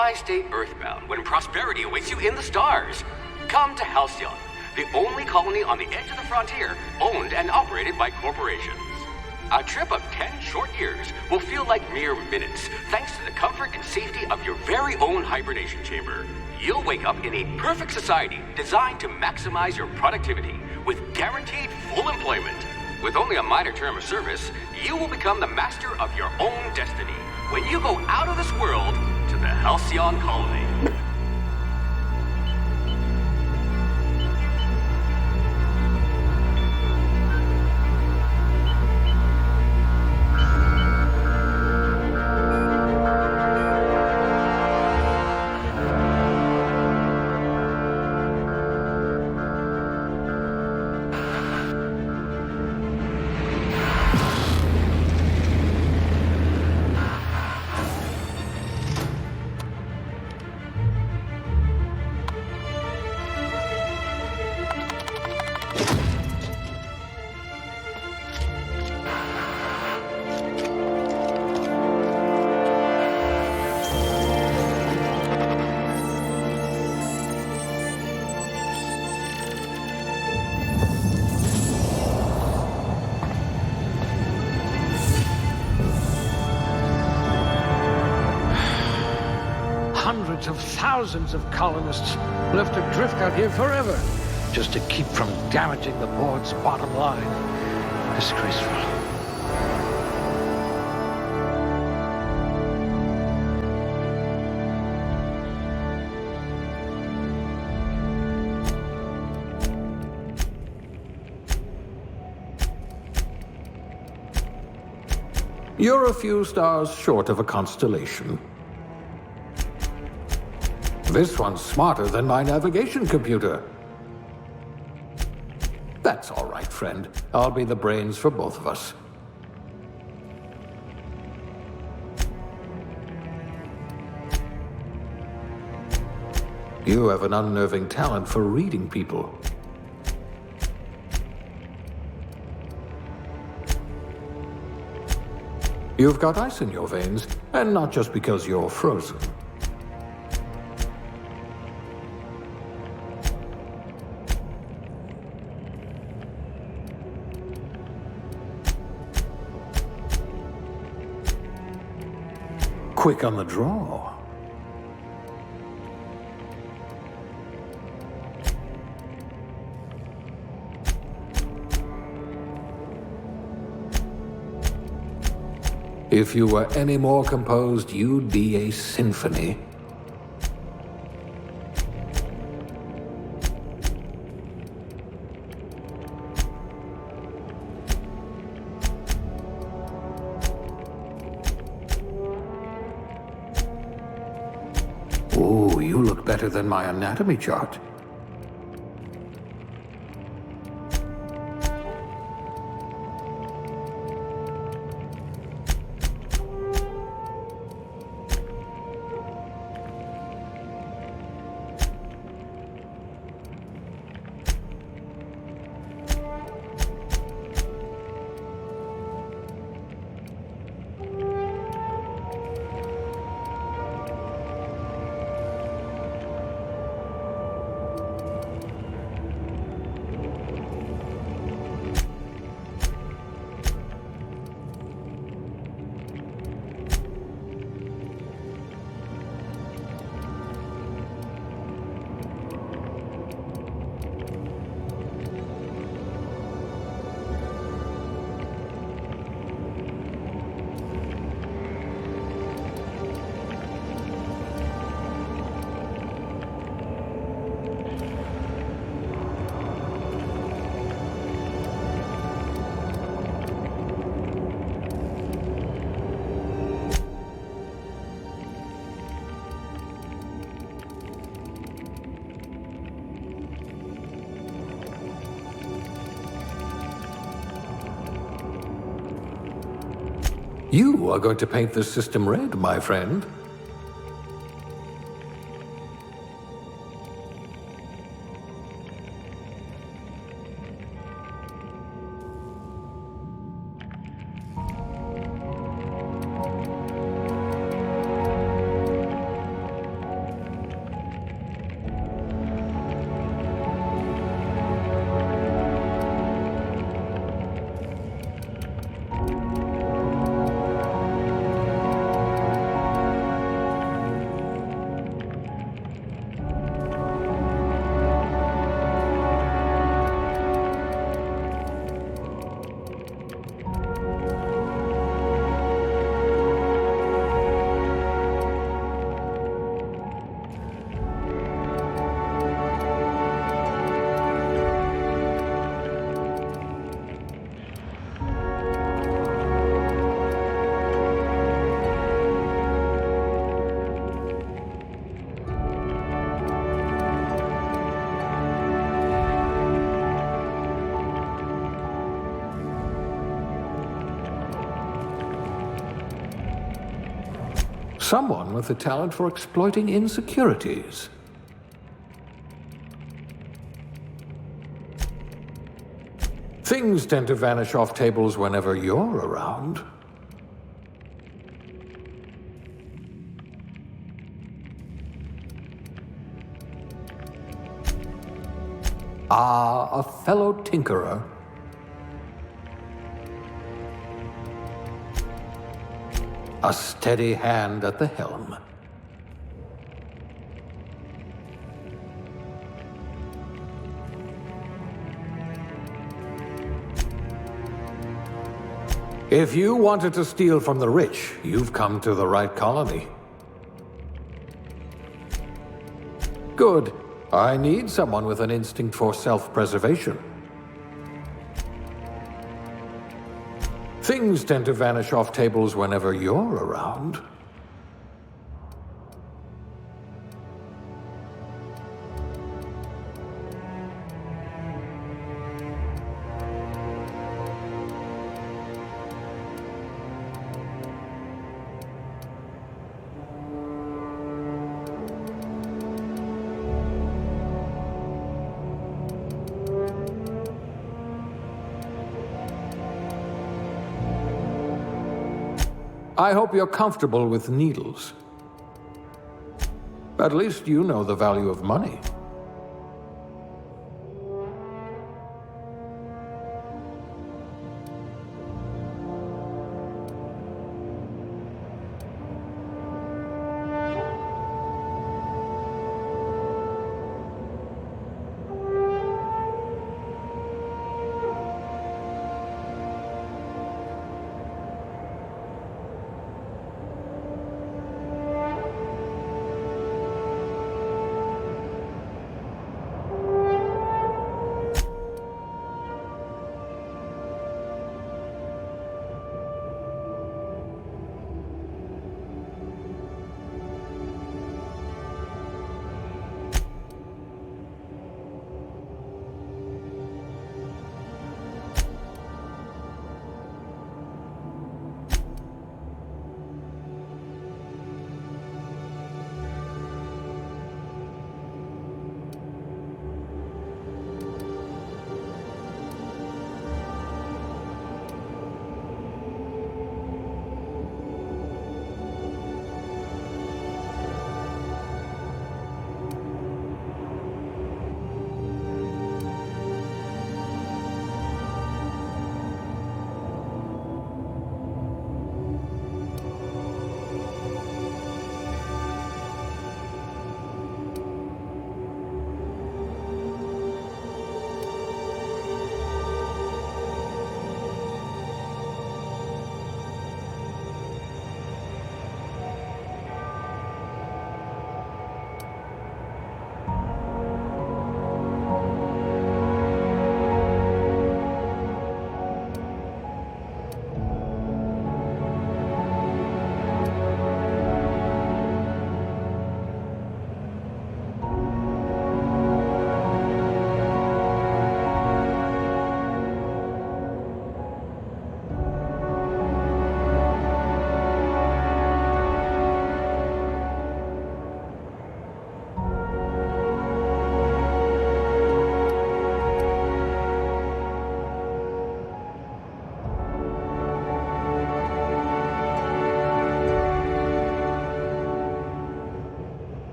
Why stay earthbound when prosperity awaits you in the stars? Come to Halcyon, the only colony on the edge of the frontier, owned and operated by corporations. A trip of 10 short years will feel like mere minutes, thanks to the comfort and safety of your very own hibernation chamber. You'll wake up in a perfect society designed to maximize your productivity with guaranteed full employment. With only a minor term of service, you will become the master of your own destiny when you go out of this world to the Halcyon colony. Hundreds of thousands of colonists left adrift out here forever, just to keep from damaging the board's bottom line. Disgraceful. You're a few stars short of a constellation. This one's smarter than my navigation computer. That's all right, friend. I'll be the brains for both of us. You have an unnerving talent for reading people. You've got ice in your veins, and not just because you're frozen. Quick on the draw. If you were any more composed, you'd be a symphony. Oh, you look better than my anatomy chart. You are going to paint this system red, my friend. Someone with a talent for exploiting insecurities. Things tend to vanish off tables whenever you're around. Ah, a fellow tinkerer. A steady hand at the helm. If you wanted to steal from the rich, you've come to the right colony. Good. I need someone with an instinct for self-preservation. Things tend to vanish off tables whenever you're around. I hope you're comfortable with needles. At least you know the value of money.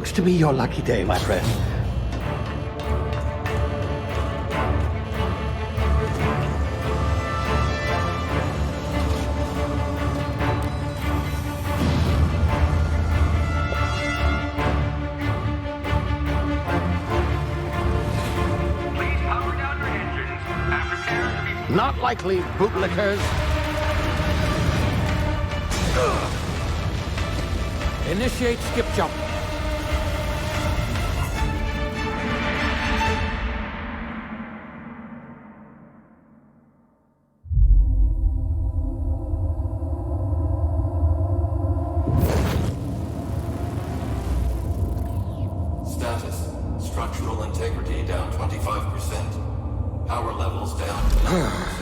looks to be your lucky day, my friend. Please power down your engines and prepare to be... Not likely, bootlickers. Initiate skip jump. Status. Structural integrity down 25%. Power levels down 11%.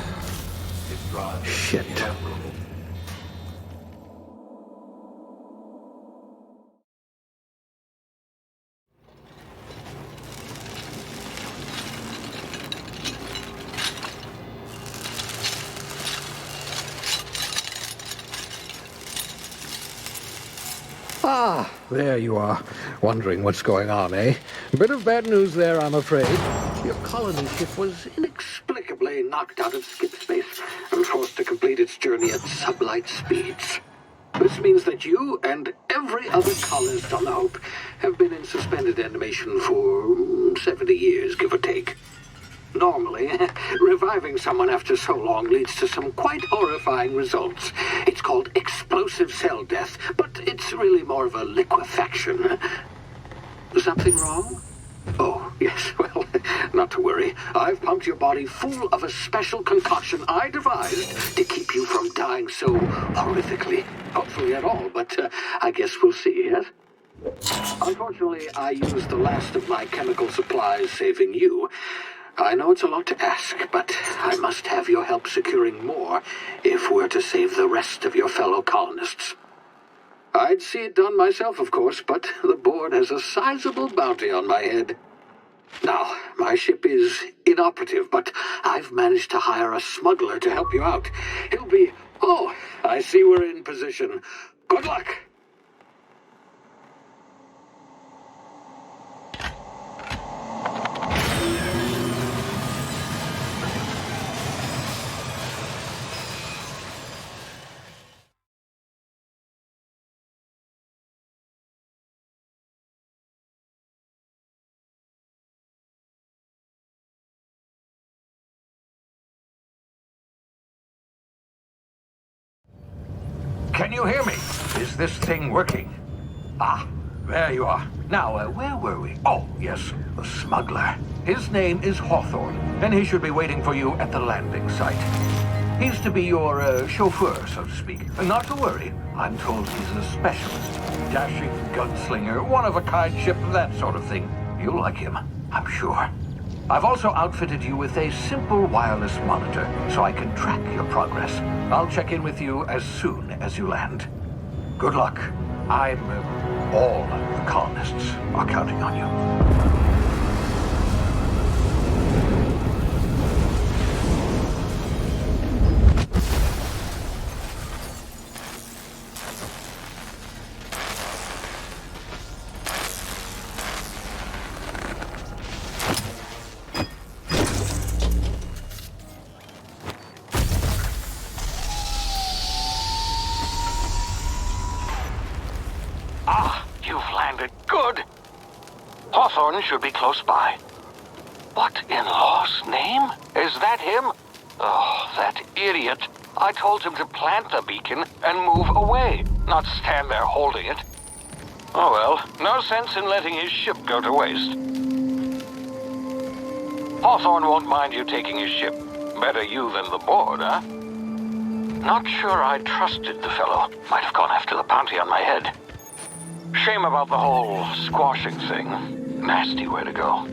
Skip drive. Shit. Inoperable. Ah, there you are. Wondering what's going on, eh? A bit of bad news there, I'm afraid. Your colony ship was inexplicably knocked out of skip space and forced to complete its journey at sublight speeds. This means that you and every other colonist on the Hope have been in suspended animation for 70 years, give or take. Normally, reviving someone after so long leads to some quite horrifying results. It's called explosive cell death, but it's really more of a liquefaction. Something wrong? Oh, yes, well, not to worry. I've pumped your body full of a special concoction I devised to keep you from dying so horrifically. Hopefully at all, but I guess we'll see, yes? Unfortunately, I used the last of my chemical supplies saving you. I know it's a lot to ask, but I must have your help securing more if we're to save the rest of your fellow colonists. I'd see it done myself, of course, but the board has a sizable bounty on my head. Now, my ship is inoperative, but I've managed to hire a smuggler to help you out. He'll be... Oh, I see we're in position. Good luck! Can you hear me? Is this thing working? Ah, there you are. Now, where were we? Oh, yes, the smuggler. His name is Hawthorne, and he should be waiting for you at the landing site. He's to be your chauffeur, so to speak. Not to worry. I'm told he's a specialist. Dashing gunslinger, one-of-a-kind ship, that sort of thing. You'll like him, I'm sure. I've also outfitted you with a simple wireless monitor, so I can track your progress. I'll check in with you as soon as you land. Good luck. All the colonists are counting on you. Good. Hawthorne should be close by. What in law's name? Is that him? Oh, that idiot. I told him to plant the beacon and move away, not stand there holding it. Oh well, no sense in letting his ship go to waste. Hawthorne won't mind you taking his ship. Better you than the board, huh? Not sure I trusted the fellow. Might have gone after the bounty on my head. Shame about the whole squashing thing. Nasty way to go.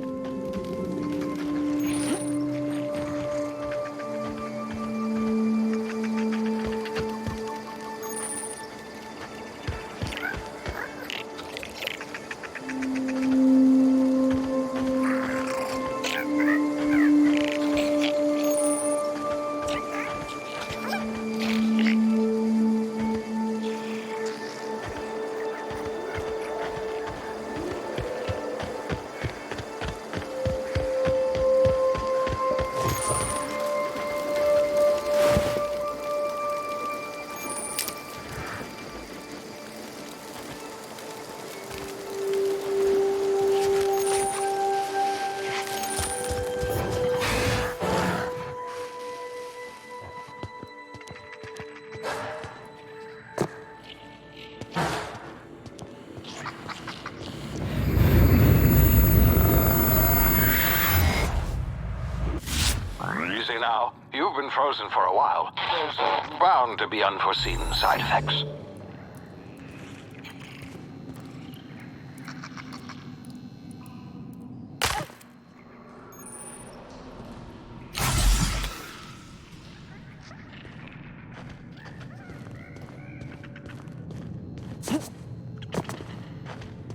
You've been frozen for a while. There's bound to be unforeseen side effects.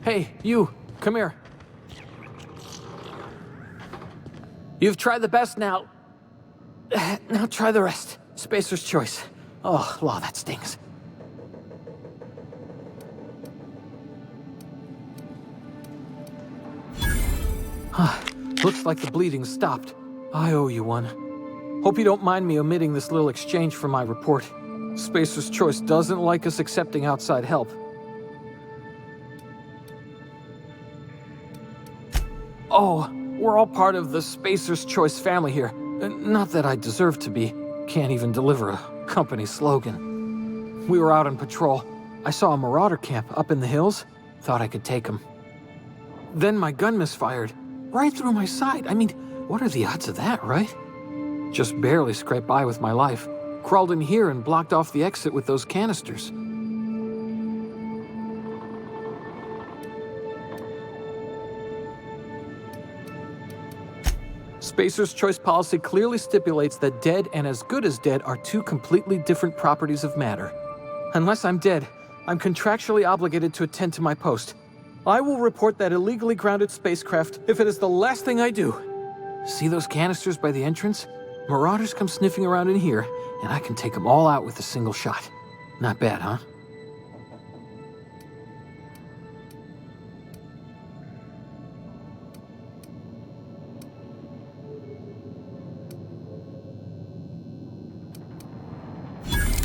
Hey, you, come here. You've tried the best now. Now try the rest. Spacer's choice. Oh, wow, that stings. Looks like the bleeding stopped. I owe you one. Hope you don't mind me omitting this little exchange from my report. Spacer's choice doesn't like us accepting outside help. Oh, we're all part of the Spacer's Choice family here. Not that I deserve to be. Can't even deliver a company slogan. We were out on patrol. I saw a marauder camp up in the hills. Thought I could take him. Then my gun misfired. Right through my side. I mean, what are the odds of that, right? Just barely scraped by with my life. Crawled in here and blocked off the exit with those canisters. Spacer's Choice policy clearly stipulates that dead and as good as dead are two completely different properties of matter. Unless I'm dead, I'm contractually obligated to attend to my post. I will report that illegally grounded spacecraft if it is the last thing I do. See those canisters by the entrance? Marauders come sniffing around in here, and I can take them all out with a single shot. Not bad, huh?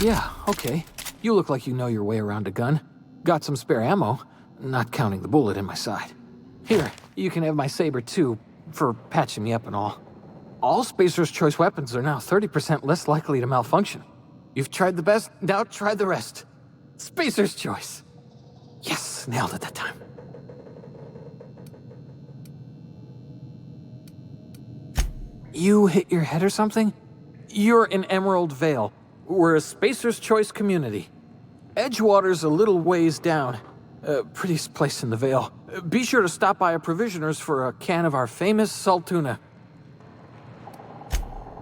Yeah, okay. You look like you know your way around a gun. Got some spare ammo, not counting the bullet in my side. Here, you can have my saber too, for patching me up and all. All Spacer's Choice weapons are now 30% less likely to malfunction. You've tried the best, now try the rest. Spacer's Choice. Yes, nailed it that time. You hit your head or something? You're in Emerald Vale. We're a Spacer's Choice community. Edgewater's a little ways down. Prettiest place in the Vale. Be sure to stop by a provisioner's for a can of our famous salt tuna.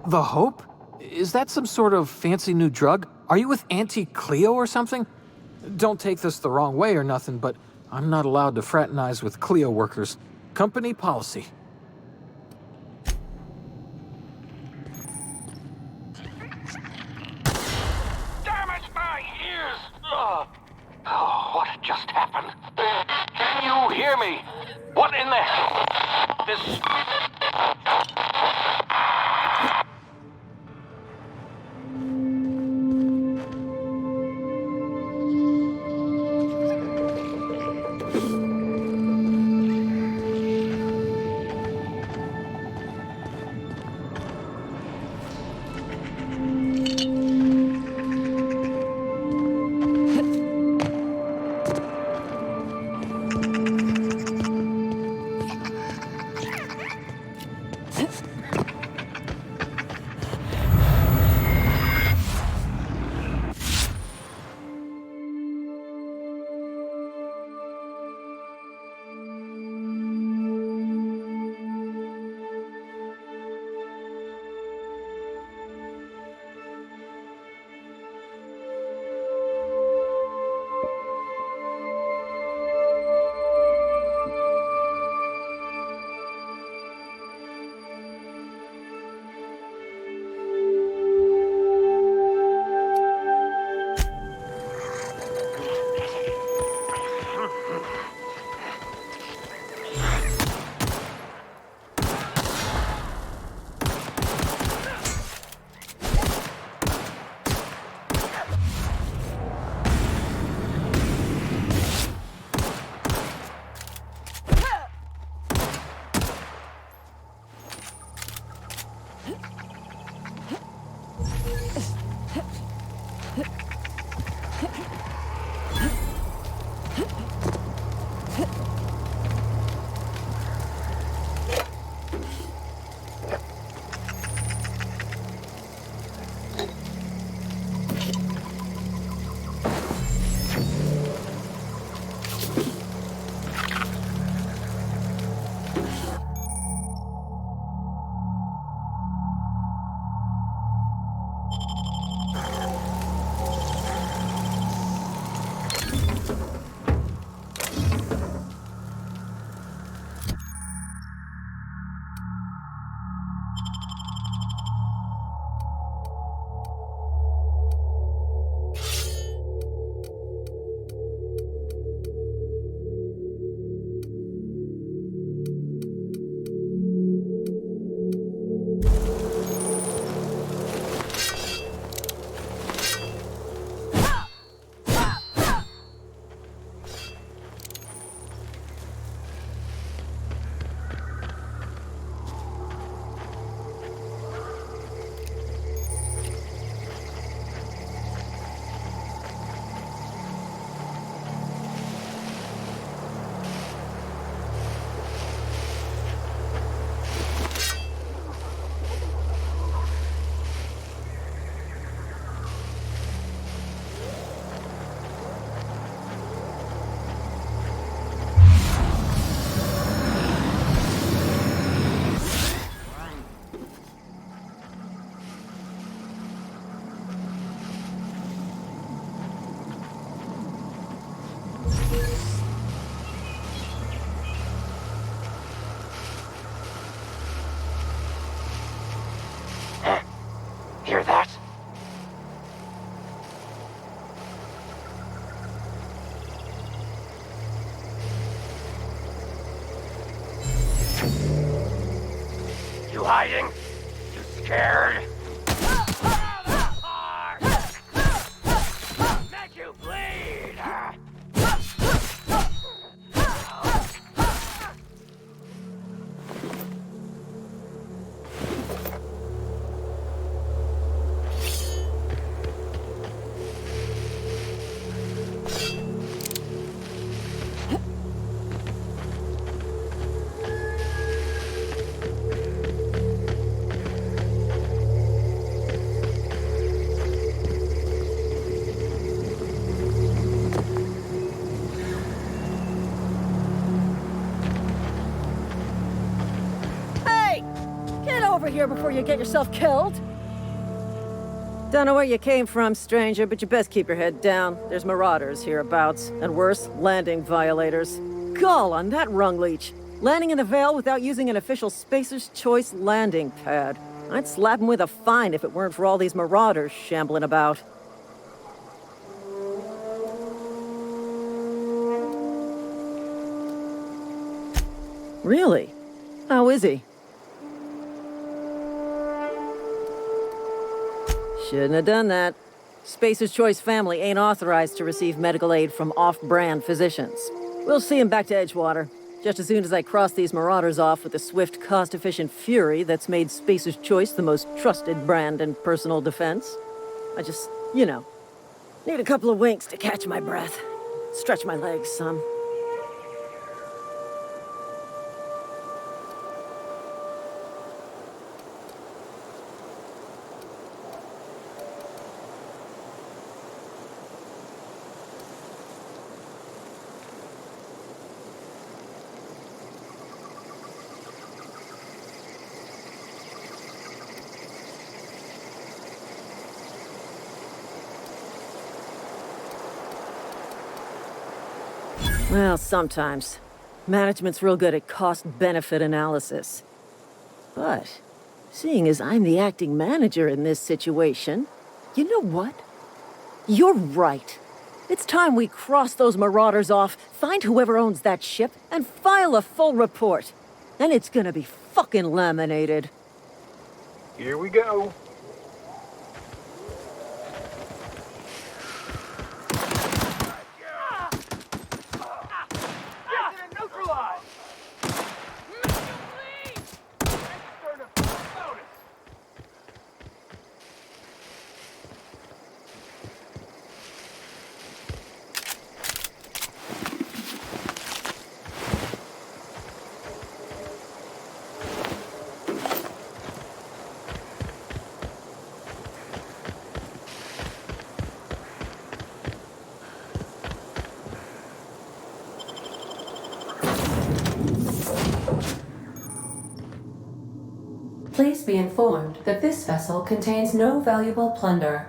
The Hope? Is that some sort of fancy new drug? Are you with Auntie Cleo or something? Don't take this the wrong way or nothing, but I'm not allowed to fraternize with Cleo workers. Company policy. Oh, what just happened? Can you hear me? What in the hell? This... You hiding? You scared? Make you bleed! Hey! Get over here before you get yourself killed! Don't know where you came from, stranger, but you best keep your head down. There's marauders hereabouts, and worse, landing violators. Gall on that rung leech! Landing in the Vale without using an official Spacer's Choice landing pad. I'd slap him with a fine if it weren't for all these marauders shambling about. Really? How is he? Shouldn't have done that. Spacer's Choice family ain't authorized to receive medical aid from off-brand physicians. We'll see him back to Edgewater, just as soon as I cross these marauders off with the swift, cost-efficient fury that's made Spacer's Choice the most trusted brand in personal defense. I just, need a couple of winks to catch my breath. Stretch my legs some. Well, sometimes. Management's real good at cost-benefit analysis. But, seeing as I'm the acting manager in this situation, you know what? You're right. It's time we cross those marauders off, find whoever owns that ship, and file a full report. And it's gonna be fucking laminated. Here we go. Please be informed that this vessel contains no valuable plunder.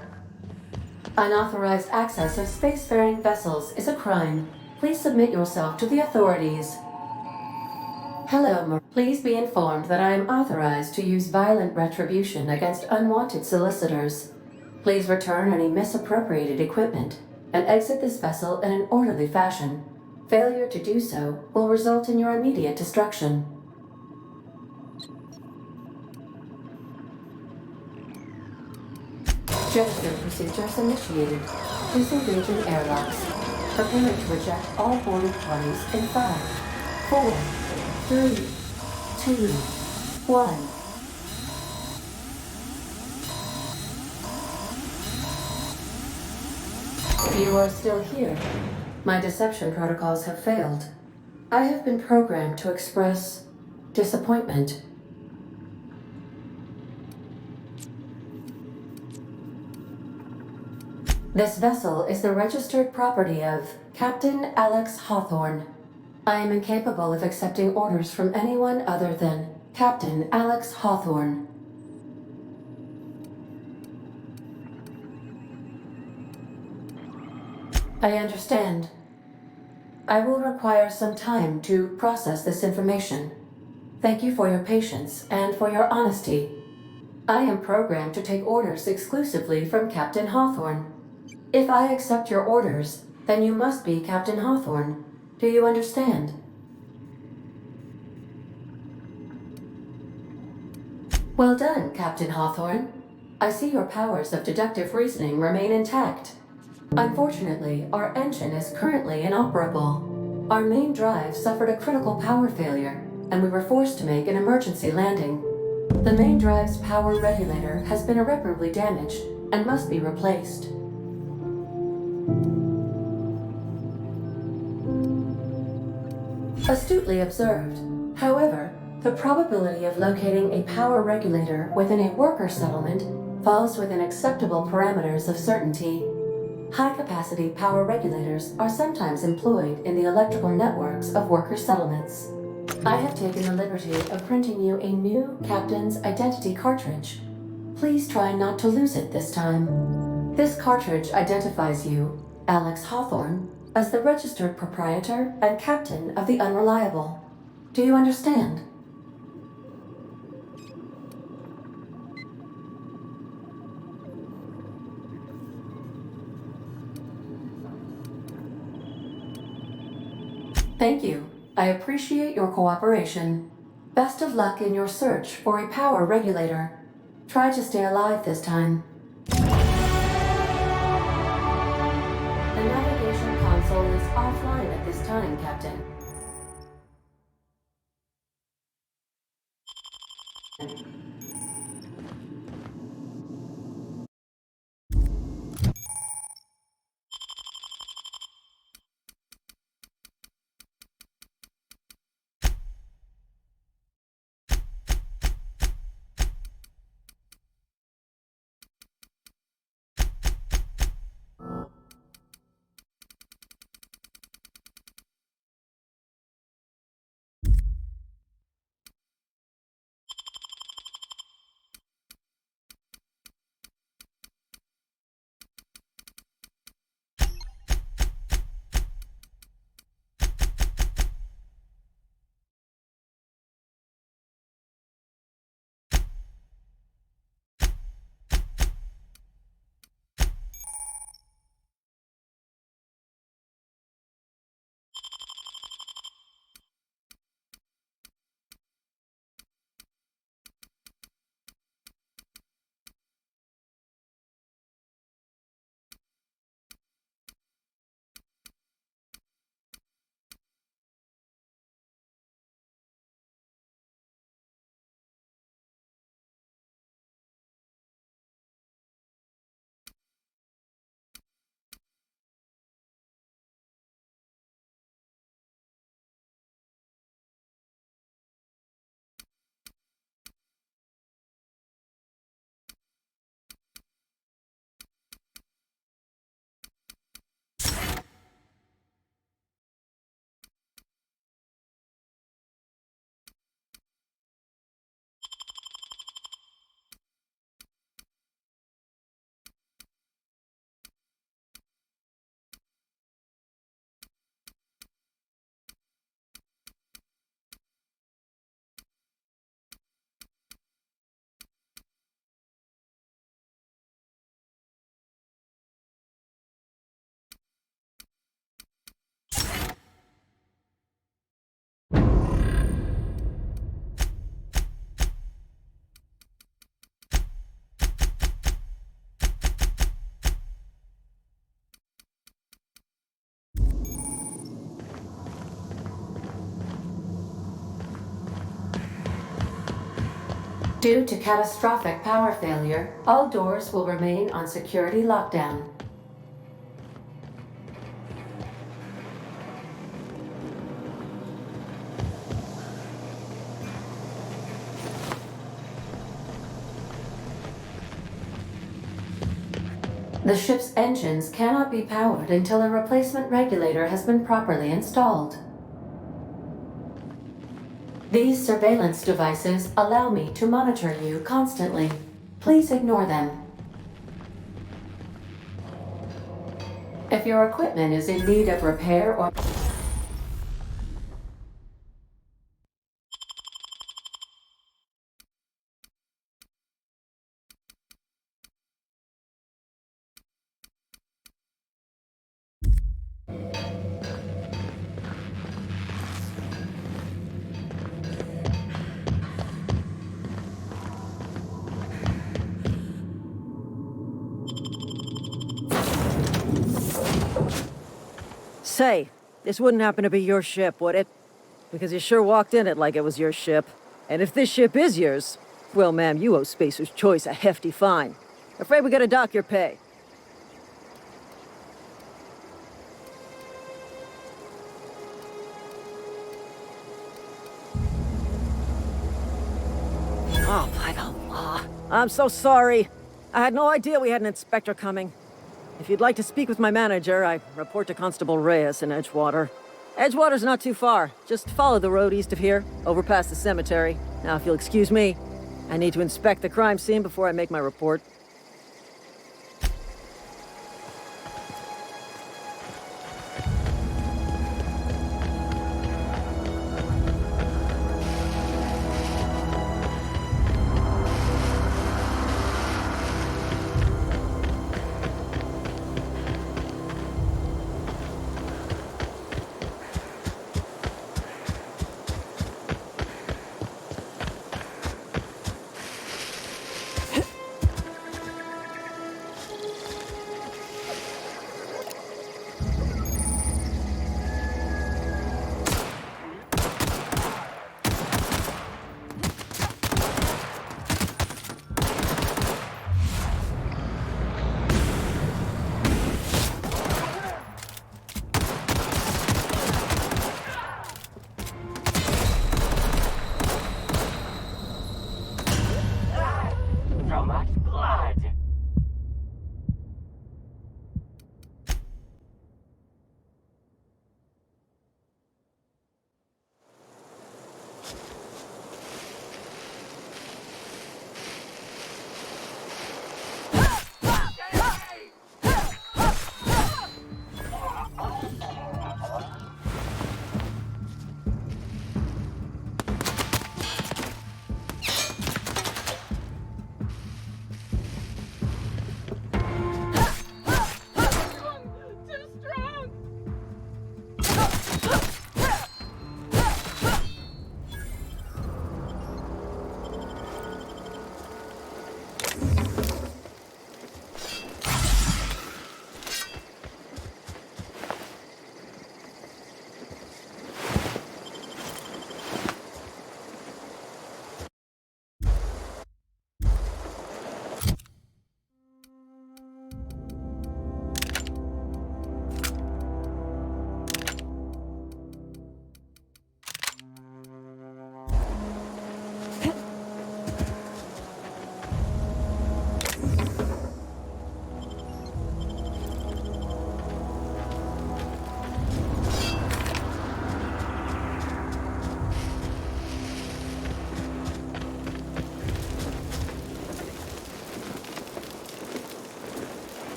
Unauthorized access of spacefaring vessels is a crime. Please submit yourself to the authorities. Hello, please be informed that I am authorized to use violent retribution against unwanted solicitors. Please return any misappropriated equipment and exit this vessel in an orderly fashion. Failure to do so will result in your immediate destruction. Gesture procedures initiated. Disengaging airlocks. Preparing to eject all boarded parties in 5, 4, 3, 2, 1. You are still here. My deception protocols have failed. I have been programmed to express disappointment. This vessel is the registered property of Captain Alex Hawthorne. I am incapable of accepting orders from anyone other than Captain Alex Hawthorne. I understand. I will require some time to process this information. Thank you for your patience and for your honesty. I am programmed to take orders exclusively from Captain Hawthorne. If I accept your orders, then you must be Captain Hawthorne. Do you understand? Well done, Captain Hawthorne. I see your powers of deductive reasoning remain intact. Unfortunately, our engine is currently inoperable. Our main drive suffered a critical power failure, and we were forced to make an emergency landing. The main drive's power regulator has been irreparably damaged and must be replaced. Astutely observed. However, the probability of locating a power regulator within a worker settlement falls within acceptable parameters of certainty. High-capacity power regulators are sometimes employed in the electrical networks of worker settlements. I have taken the liberty of printing you a new Captain's Identity cartridge. Please try not to lose it this time. This cartridge identifies you, Alex Hawthorne, as the registered proprietor and captain of the Unreliable. Do you understand? Thank you. I appreciate your cooperation. Best of luck in your search for a power regulator. Try to stay alive this time. The navigation console is offline at this time, Captain. Due to catastrophic power failure, all doors will remain on security lockdown. The ship's engines cannot be powered until a replacement regulator has been properly installed. These surveillance devices allow me to monitor you constantly. Please ignore them. If your equipment is in need of repair or Say, this wouldn't happen to be your ship, would it? Because you sure walked in it like it was your ship. And if this ship is yours, well, ma'am, you owe Spacer's Choice a hefty fine. Afraid we gotta dock your pay. Oh, by the law. I'm so sorry. I had no idea we had an inspector coming. If you'd like to speak with my manager, I report to Constable Reyes in Edgewater. Edgewater's not too far. Just follow the road east of here, over past the cemetery. Now, if you'll excuse me, I need to inspect the crime scene before I make my report.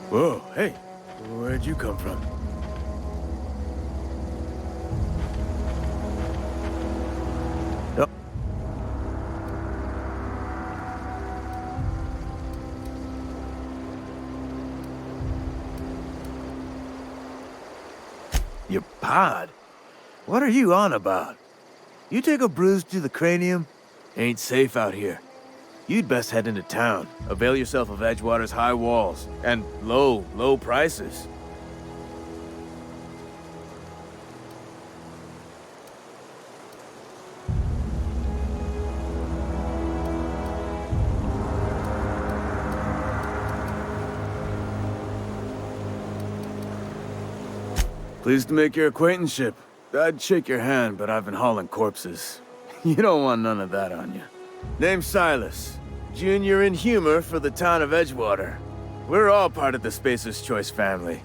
Whoa, hey, where'd you come from? Oh. Your pod? What are you on about? You take a bruise to the cranium? Ain't safe out here. You'd best head into town. Avail yourself of Edgewater's high walls and low prices. Pleased to make your acquaintanceship. I'd shake your hand, but I've been hauling corpses. You don't want none of that on you. Name's Silas. Junior in humor for the town of Edgewater. We're all part of the Spacer's Choice family.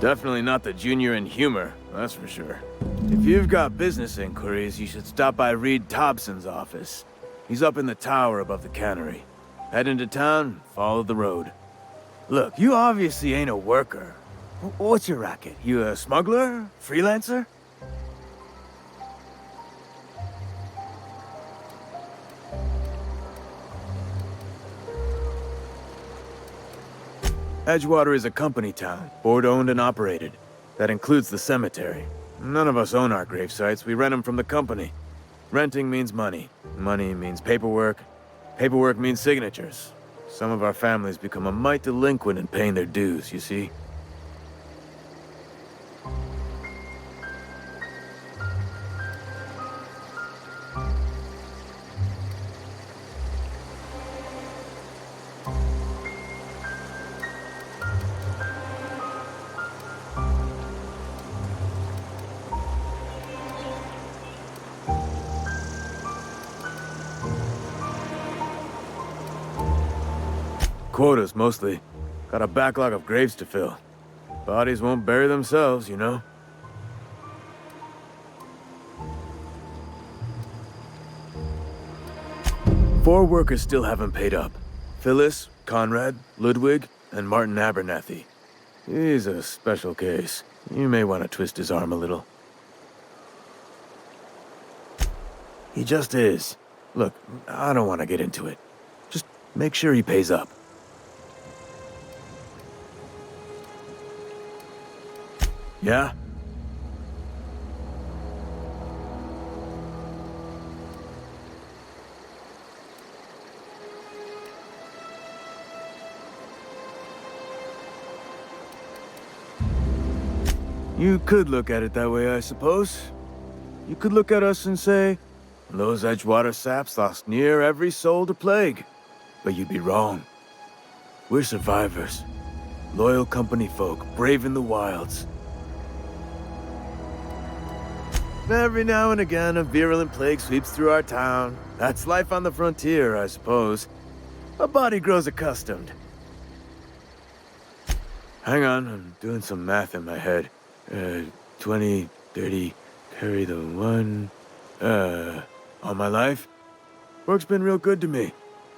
Definitely not the junior in humor, that's for sure. If you've got business inquiries, you should stop by Reed Thompson's office. He's up in the tower above the cannery. Head into town, follow the road. Look, you obviously ain't a worker. What's your racket? You a smuggler? Freelancer? Edgewater is a company town, board-owned and operated. That includes the cemetery. None of us own our grave sites, we rent them from the company. Renting means money. Money means paperwork. Paperwork means signatures. Some of our families become a mite delinquent in paying their dues, you see? Quotas, mostly. Got a backlog of graves to fill. Bodies won't bury themselves, you know? Four workers still haven't paid up. Phyllis, Conrad, Ludwig, and Martin Abernathy. He's a special case. You may want to twist his arm a little. He just is. Look, I don't want to get into it. Just make sure he pays up. Yeah? You could look at it that way, I suppose. You could look at us and say, those Edgewater saps lost near every soul to plague. But you'd be wrong. We're survivors. Loyal company folk, brave in the wilds. Every now and again, a virulent plague sweeps through our town. That's life on the frontier, I suppose. A body grows accustomed. Hang on, I'm doing some math in my head. 20, 30, carry the one... all my life? Work's been real good to me.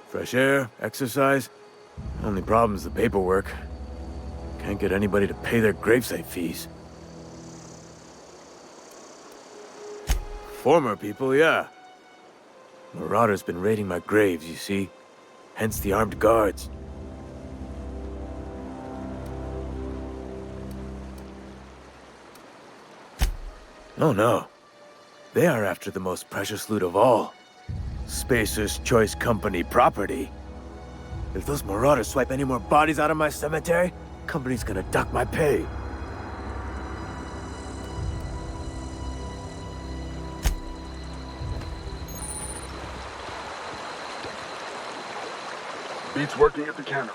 Fresh air, exercise. Only problem's the paperwork. Can't get anybody to pay their gravesite fees. Former people, yeah. Marauders been raiding my graves, you see. Hence the armed guards. Oh no. They are after the most precious loot of all. Spacer's Choice Company property. If those marauders swipe any more bodies out of my cemetery, company's gonna dock my pay. Beats working at the cannery.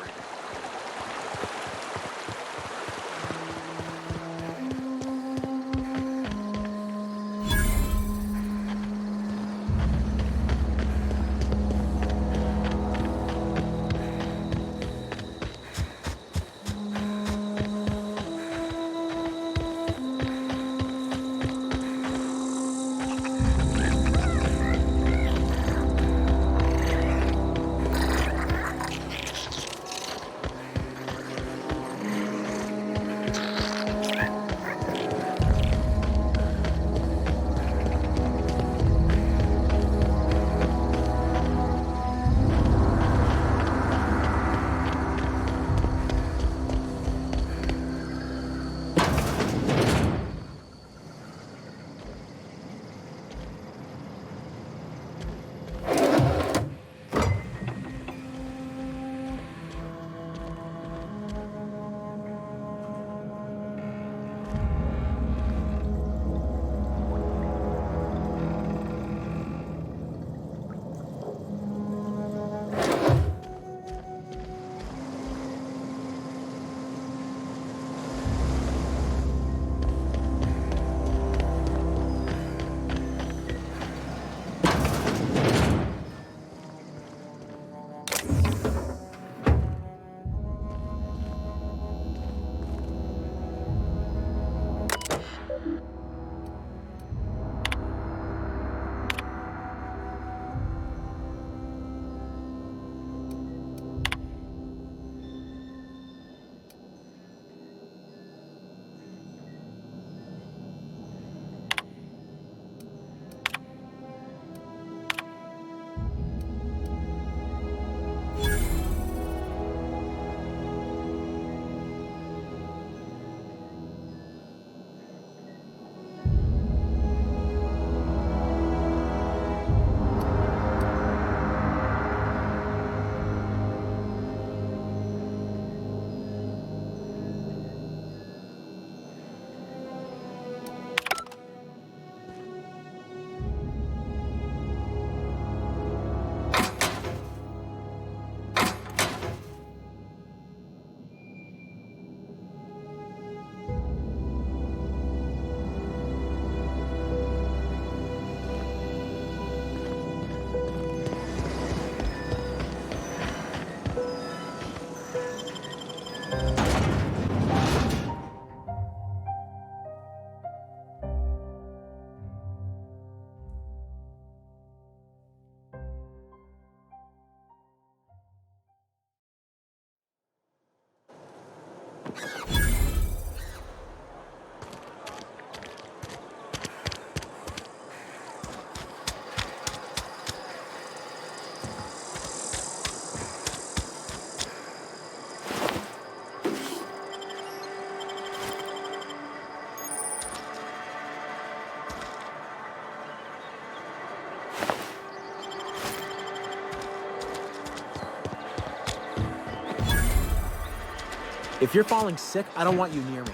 If you're falling sick, I don't want you near me.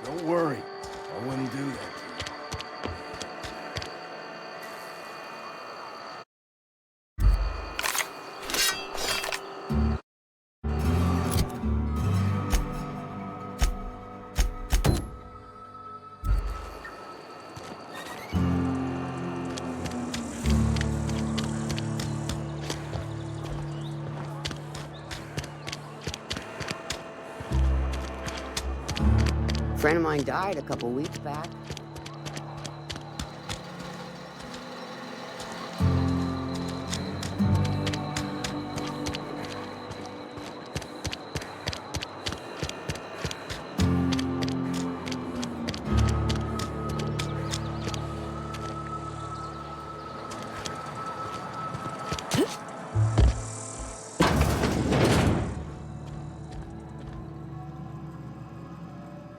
Don't worry. I wouldn't do that. A friend of mine died a couple weeks back.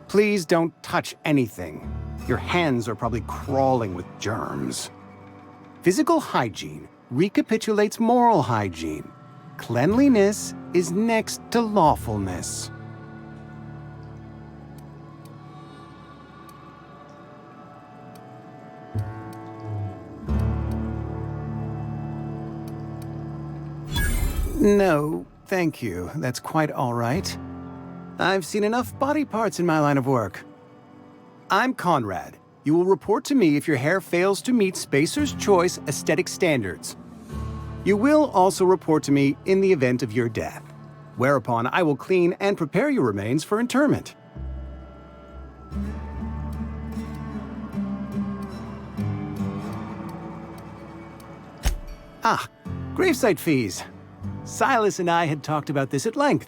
Please don't touch anything. Your hands are probably crawling with germs. Physical hygiene recapitulates moral hygiene. Cleanliness is next to lawfulness. No, thank you. That's quite all right. I've seen enough body parts in my line of work. I'm Conrad. You will report to me if your hair fails to meet Spacer's Choice aesthetic standards. You will also report to me in the event of your death, whereupon I will clean and prepare your remains for interment. Ah, gravesite fees. Silas and I had talked about this at length.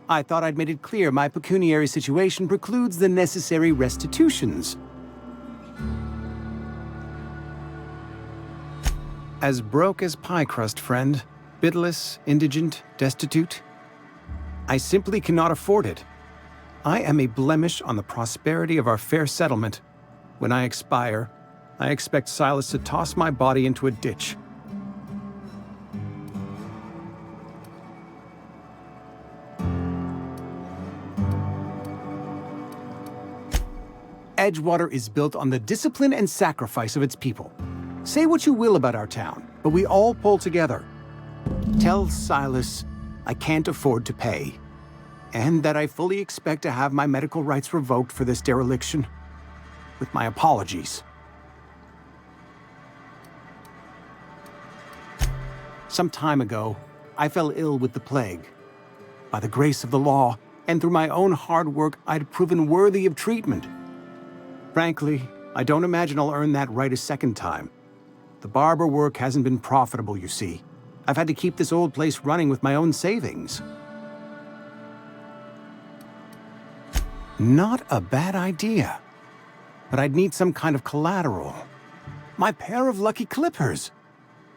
I thought I'd made it clear my pecuniary situation precludes the necessary restitutions. As broke as pie crust, friend. Bitless, indigent, destitute. I simply cannot afford it. I am a blemish on the prosperity of our fair settlement. When I expire, I expect Silas to toss my body into a ditch. Edgewater is built on the discipline and sacrifice of its people. Say what you will about our town, but we all pull together. Tell Silas I can't afford to pay, and that I fully expect to have my medical rights revoked for this dereliction. With my apologies. Some time ago, I fell ill with the plague. By the grace of the law, and through my own hard work, I'd proven worthy of treatment. Frankly, I don't imagine I'll earn that right a second time. The barber work hasn't been profitable, you see. I've had to keep this old place running with my own savings. Not a bad idea. But I'd need some kind of collateral. My pair of lucky clippers.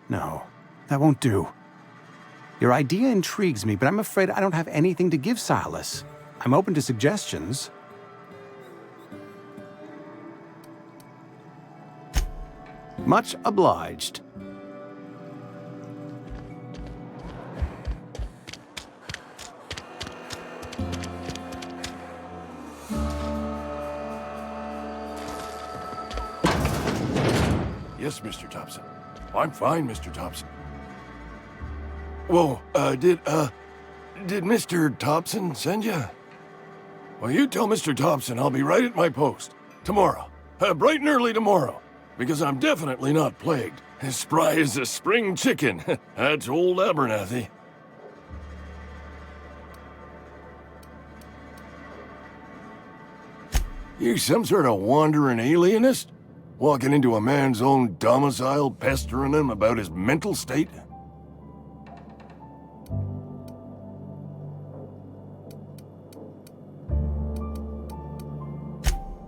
No, that won't do. Your idea intrigues me, but I'm afraid I don't have anything to give Silas. I'm open to suggestions. Much obliged. Yes, Mr. Thompson. I'm fine, Mr. Thompson. Whoa, did Mr. Thompson send you? Well, you tell Mr. Thompson I'll be right at my post. Tomorrow. Bright and early tomorrow. Because I'm definitely not plagued. As spry as a spring chicken. That's old Abernathy. You some sort of wandering alienist? Walking into a man's own domicile, pestering him about his mental state?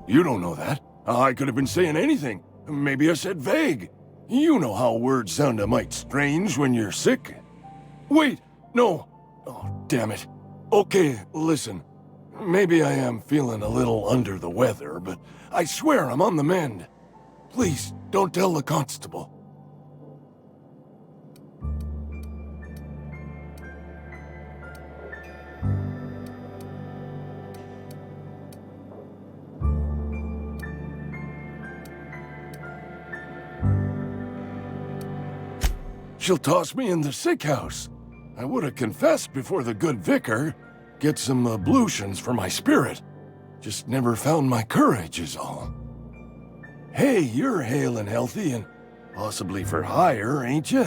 You don't know that. I could have been saying anything. Maybe I said vague. You know how words sound a mite strange when you're sick. Wait, no. Oh, damn it. Okay, listen. Maybe I am feeling a little under the weather, but I swear I'm on the mend. Please, don't tell the constable. She'll toss me in the sick house. I would have confessed before the good vicar. Get some ablutions for my spirit. Just never found my courage is all. Hey, you're hale and healthy and possibly for hire, ain't you?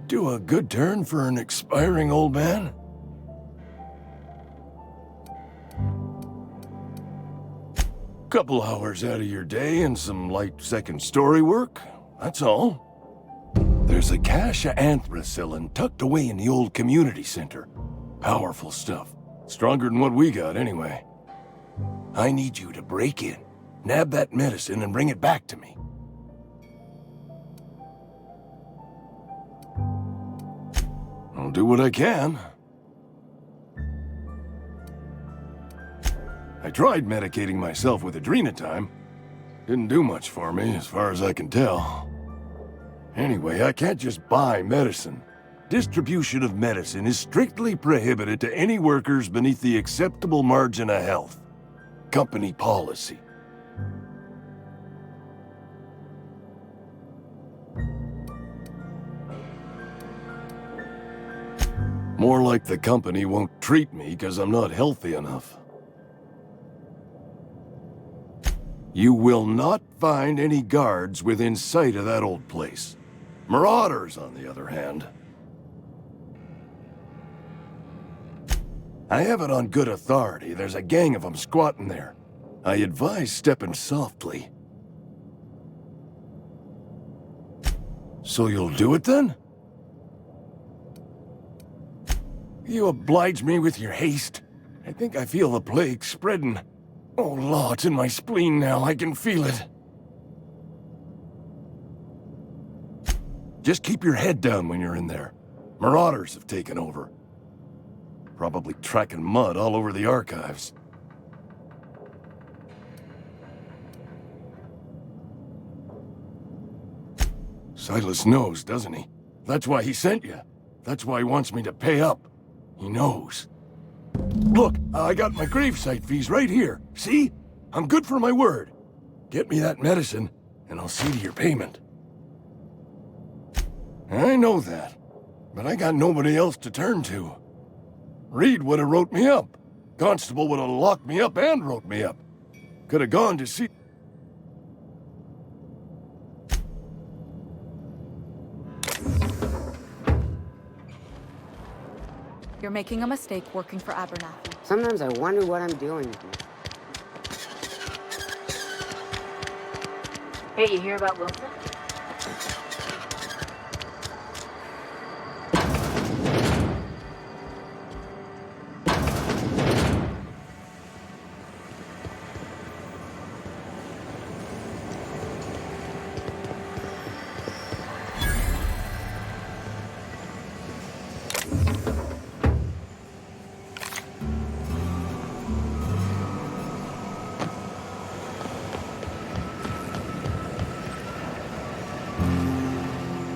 Do a good turn for an expiring old man? Couple hours out of your day and some light second-story work, that's all. There's a cache of anthracillin tucked away in the old community center. Powerful stuff. Stronger than what we got, anyway. I need you to break in, nab that medicine, and bring it back to me. I'll do what I can. I tried medicating myself with adrenatime. Didn't do much for me, as far as I can tell. Anyway, I can't just buy medicine. Distribution of medicine is strictly prohibited to any workers beneath the acceptable margin of health. Company policy. More like the company won't treat me because I'm not healthy enough. You will not find any guards within sight of that old place. Marauders, on the other hand. I have it on good authority. There's a gang of them squatting there. I advise stepping softly. So you'll do it then? You oblige me with your haste. I think I feel the plague spreading. Oh, Law, it's in my spleen now. I can feel it. Just keep your head down when you're in there. Marauders have taken over. Probably tracking mud all over the archives. Silas knows, doesn't he? That's why he sent you. That's why he wants me to pay up. He knows. Look, I got my gravesite fees right here. See? I'm good for my word. Get me that medicine, and I'll see to your payment. I know that, but I got nobody else to turn to. Reed would have wrote me up. Constable would have locked me up and wrote me up. Could have gone to see... You're making a mistake working for Abernathy. Sometimes I wonder what I'm doing. Hey, you hear about Wilson?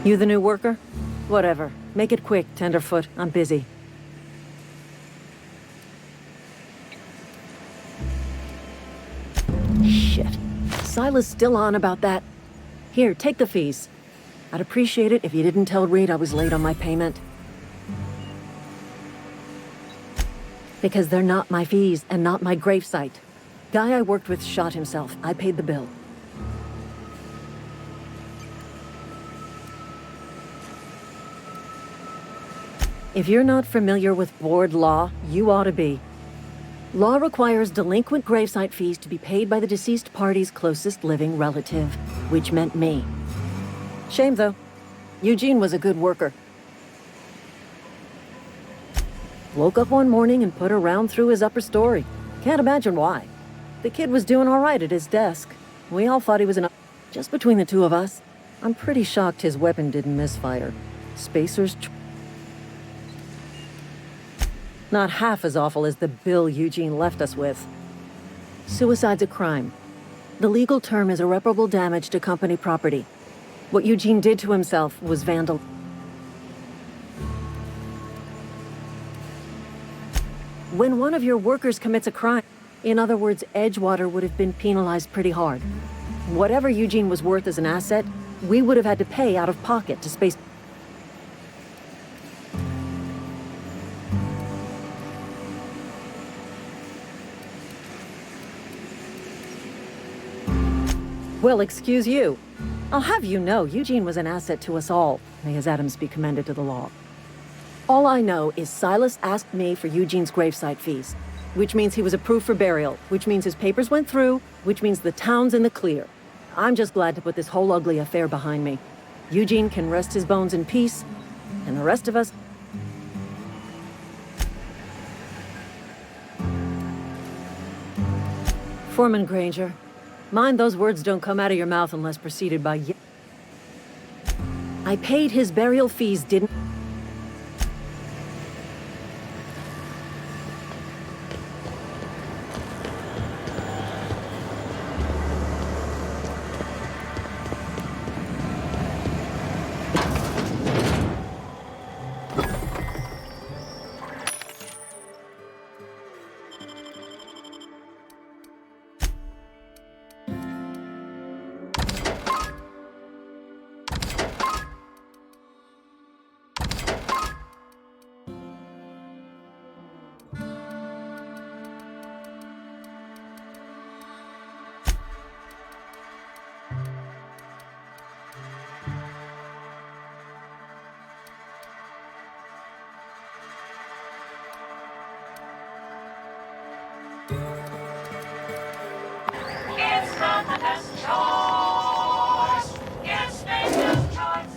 You the new worker? Whatever. Make it quick, Tenderfoot. I'm busy. Shit. Silas still on about that. Here, take the fees. I'd appreciate it if you didn't tell Reed I was late on my payment. Because they're not my fees and not my gravesite. Guy I worked with shot himself. I paid the bill. If you're not familiar with board law, you ought to be. Law requires delinquent gravesite fees to be paid by the deceased party's closest living relative, which meant me. Shame, though. Eugene was a good worker. Woke up one morning and put a round through his upper story. Can't imagine why. The kid was doing all right at his desk. We all thought he was just between the two of us. I'm pretty shocked his weapon didn't misfire. Spacer's not half as awful as the bill Eugene left us with. Suicide's a crime. The legal term is irreparable damage to company property. What Eugene did to himself was vandal. When one of your workers commits a crime, in other words, Edgewater would have been penalized pretty hard. Whatever Eugene was worth as an asset, we would have had to pay out of pocket to Space. Well, excuse you. I'll have you know, Eugene was an asset to us all. May his atoms be commended to the law. All I know is Silas asked me for Eugene's gravesite fees, which means he was approved for burial, which means his papers went through, which means the town's in the clear. I'm just glad to put this whole ugly affair behind me. Eugene can rest his bones in peace, and the rest of us... Foreman Granger, mind those words don't come out of your mouth unless preceded by I paid his burial fees, didn't... It's not the best choice. It's Spacer's choice.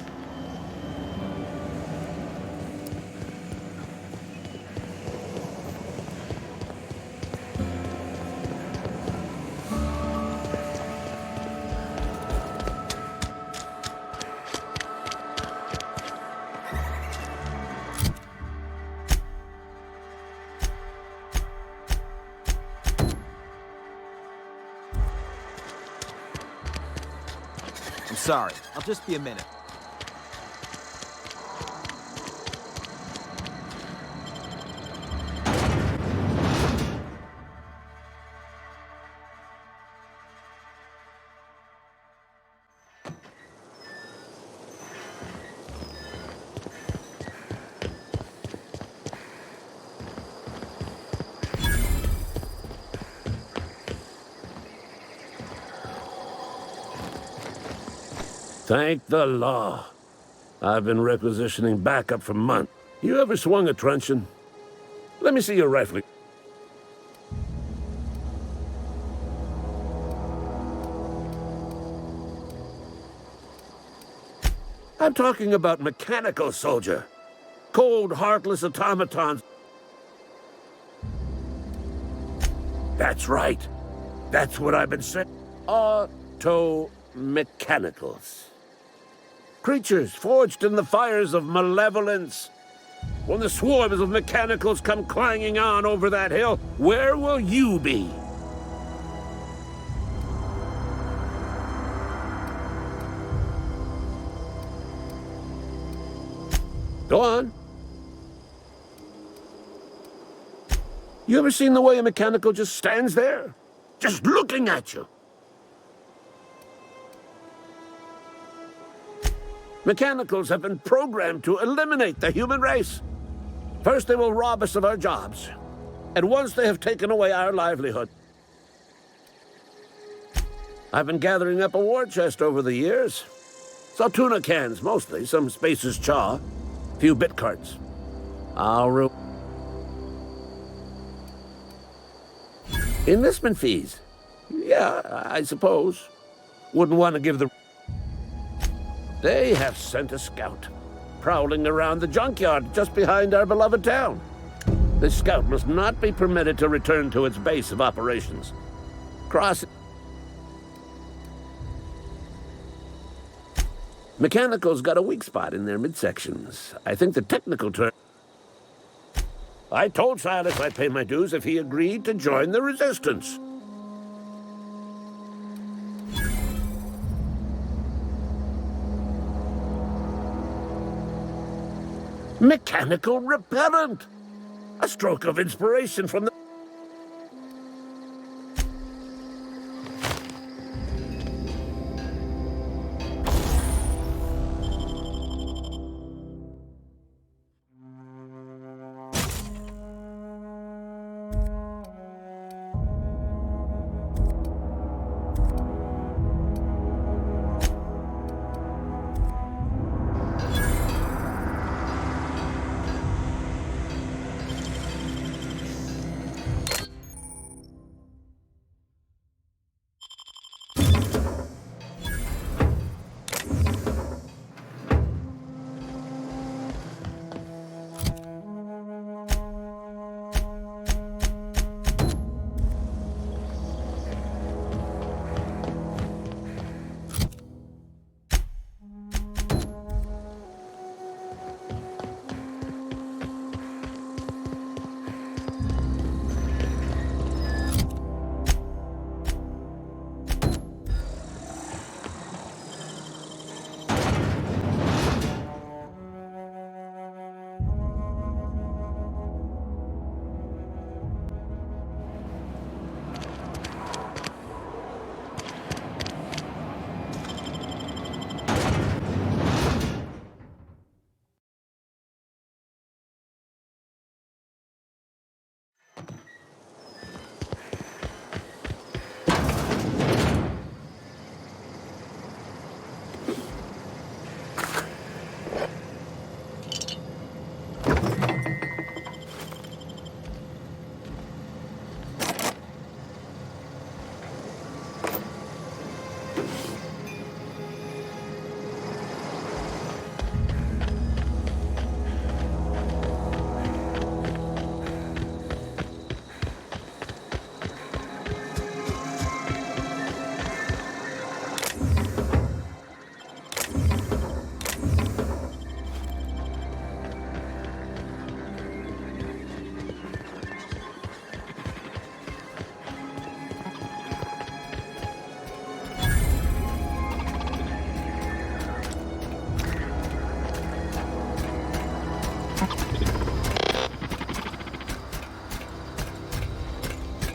I'm sorry. I'll just be a minute. Thank the law. I've been requisitioning backup for months. You ever swung a truncheon? Let me see your rifle. I'm talking about mechanical soldier. Cold, heartless automatons. That's right. That's what I've been saying. Auto-mechanicals. Creatures forged in the fires of malevolence. When the swarms of mechanicals come clanging on over that hill, where will you be? Go on. You ever seen the way a mechanical just stands there? Just looking at you? Mechanicals have been programmed to eliminate the human race. First, they will rob us of our jobs. And once they have taken away our livelihood. I've been gathering up a war chest over the years. Saw tuna cans, mostly, some Spacer's chaw, a few bit carts. Enlistment fees. Yeah, I suppose. Wouldn't want to give the... They have sent a scout, prowling around the junkyard just behind our beloved town. This scout must not be permitted to return to its base of operations. Cross. Mechanical's got a weak spot in their midsections. I think the technical term... I told Silas I'd pay my dues if he agreed to join the resistance. Mechanical repellent! A stroke of inspiration from the...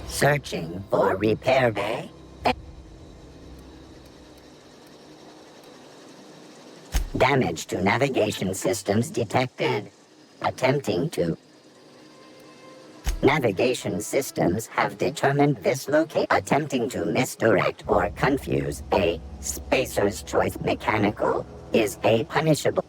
Searching for repair bay. Damage to navigation systems detected. Attempting to... Navigation systems have determined this location. Attempting to misdirect or confuse a Spacer's Choice mechanical is a punishable.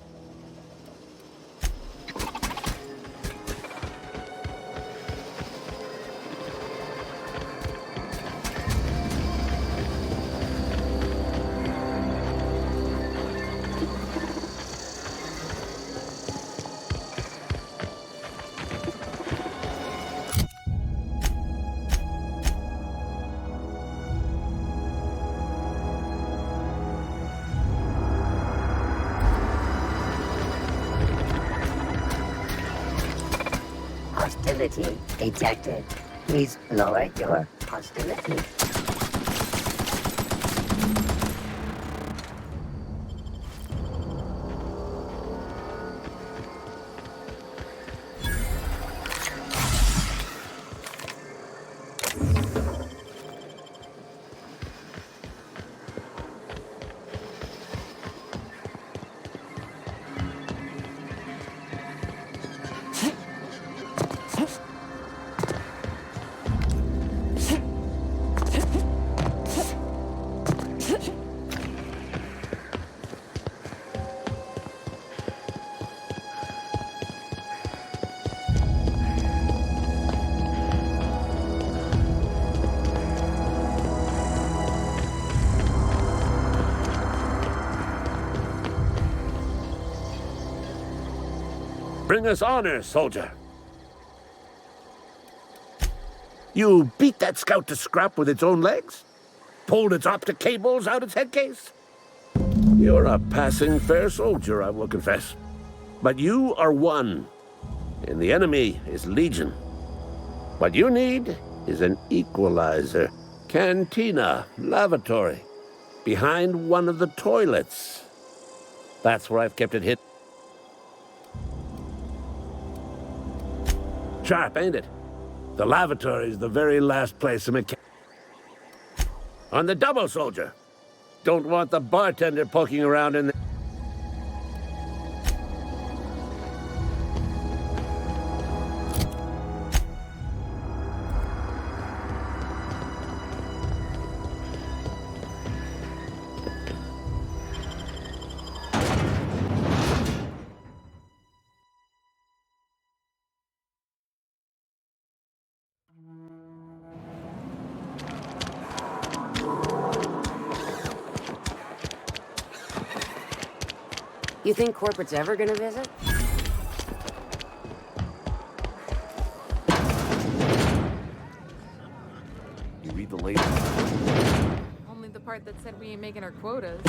Hostility detected. Please lower your hostility. Bring us honor, soldier. You beat that scout to scrap with its own legs? Pulled its optic cables out its head case? You're a passing fair soldier, I will confess. But you are one, and the enemy is legion. What you need is an equalizer. Cantina, lavatory, behind one of the toilets. That's where I've kept it hid. Sharp, ain't it? The lavatory is the very last place a mechanic... On the double, soldier. Don't want the bartender poking around in the... You think corporate's ever gonna visit? You read the label. Only the part that said we ain't making our quotas.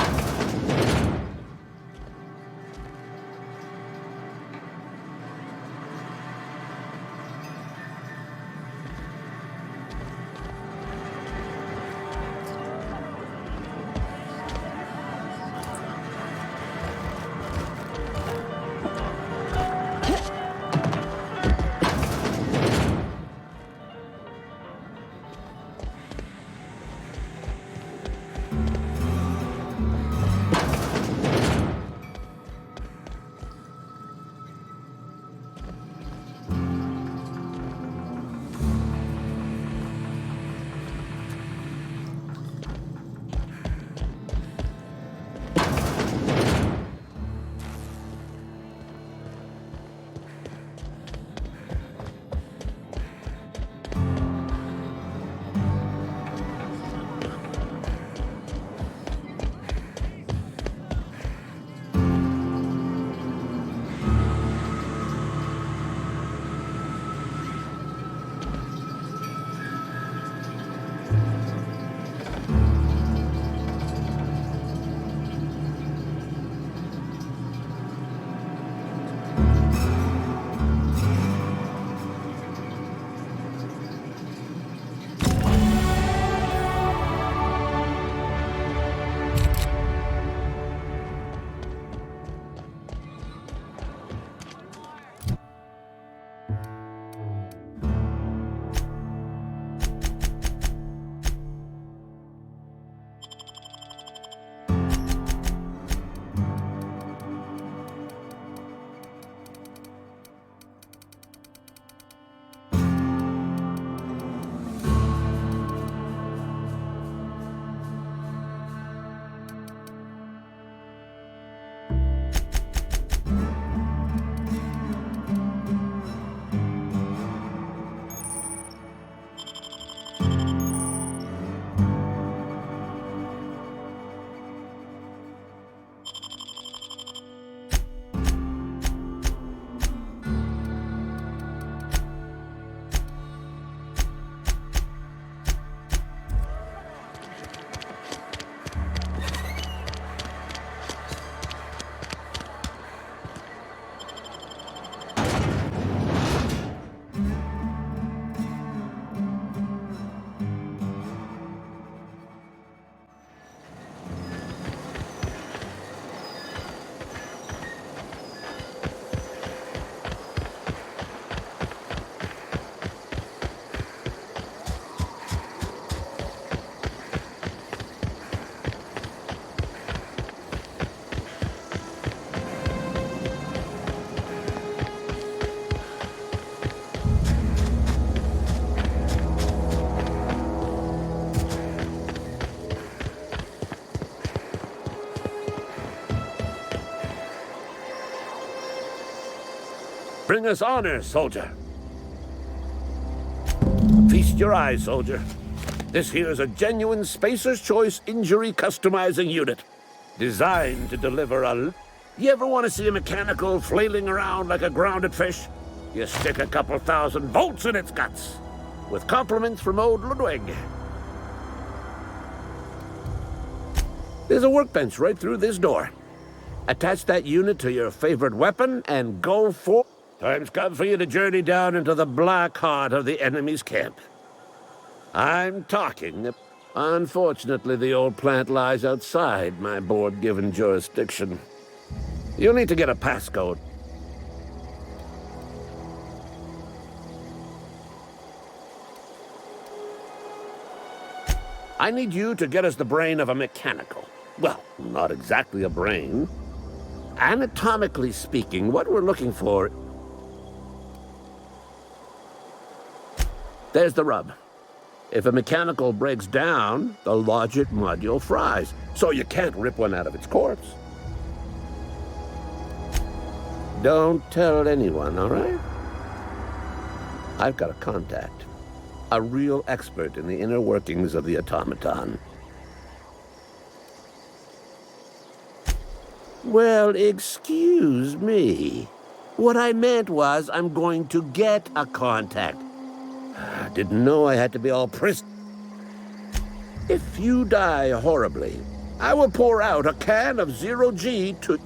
Bring us honor, soldier. Feast your eyes, soldier. This here is a genuine Spacer's Choice injury customizing unit. Designed to deliver a... You ever want to see a mechanical flailing around like a grounded fish? You stick a couple thousand volts in its guts. with compliments from old Ludwig. There's a workbench right through this door. Attach that unit to your favorite weapon and go for... Time's come for you to journey down into the black heart of the enemy's camp. I'm talking. Unfortunately, the old plant lies outside my board-given jurisdiction. You'll need to get a passcode. I need you to get us the brain of a mechanical. Well, not exactly a brain. Anatomically speaking, what we're looking for... There's the rub. If a mechanical breaks down, the logic module fries, so you can't rip one out of its corpse. Don't tell anyone, all right? I've got a contact. A real expert in the inner workings of the automaton. Well, excuse me. What I meant was I'm going to get a contact. I didn't know I had to be all If you die horribly, I will pour out a can of 0G to...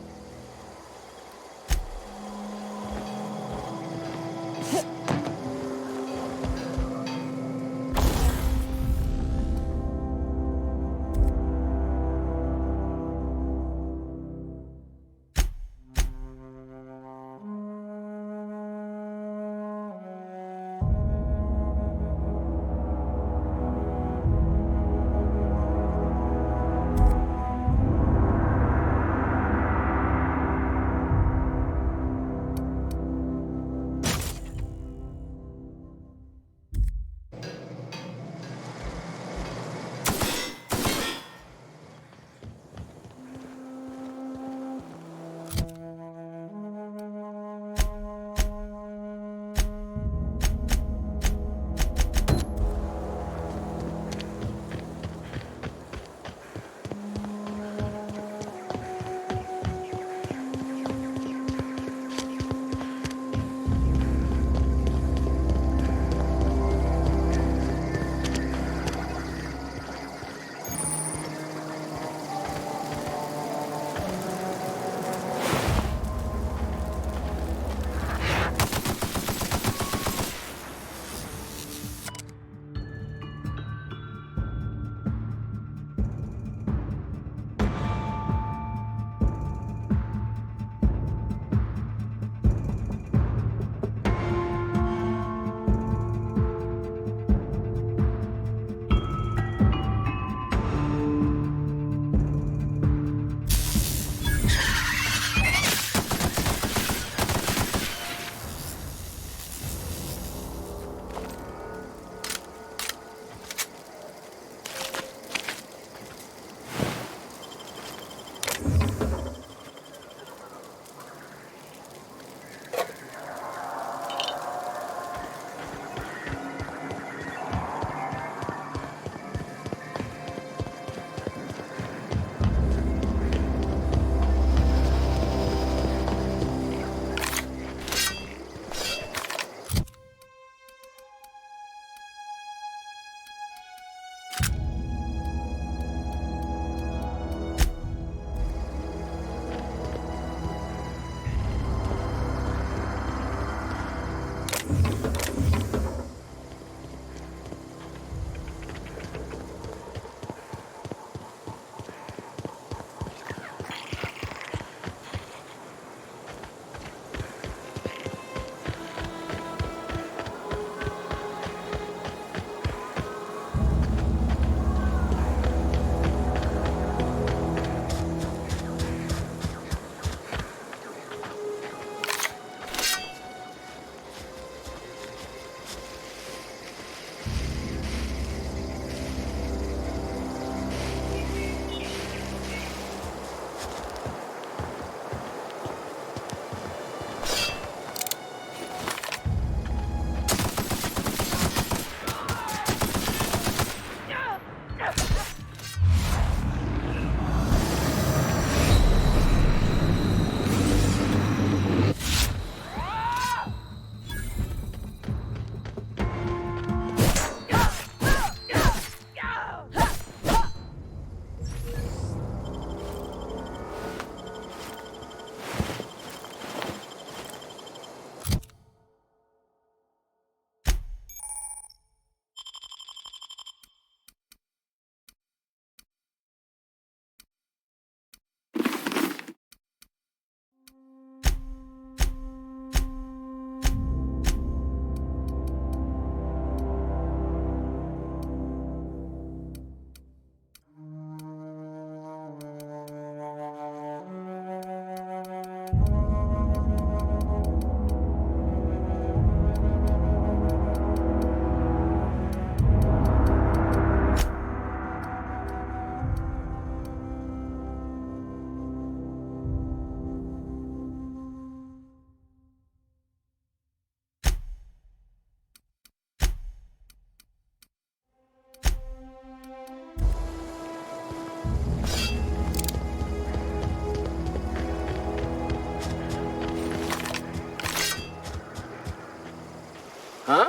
Huh?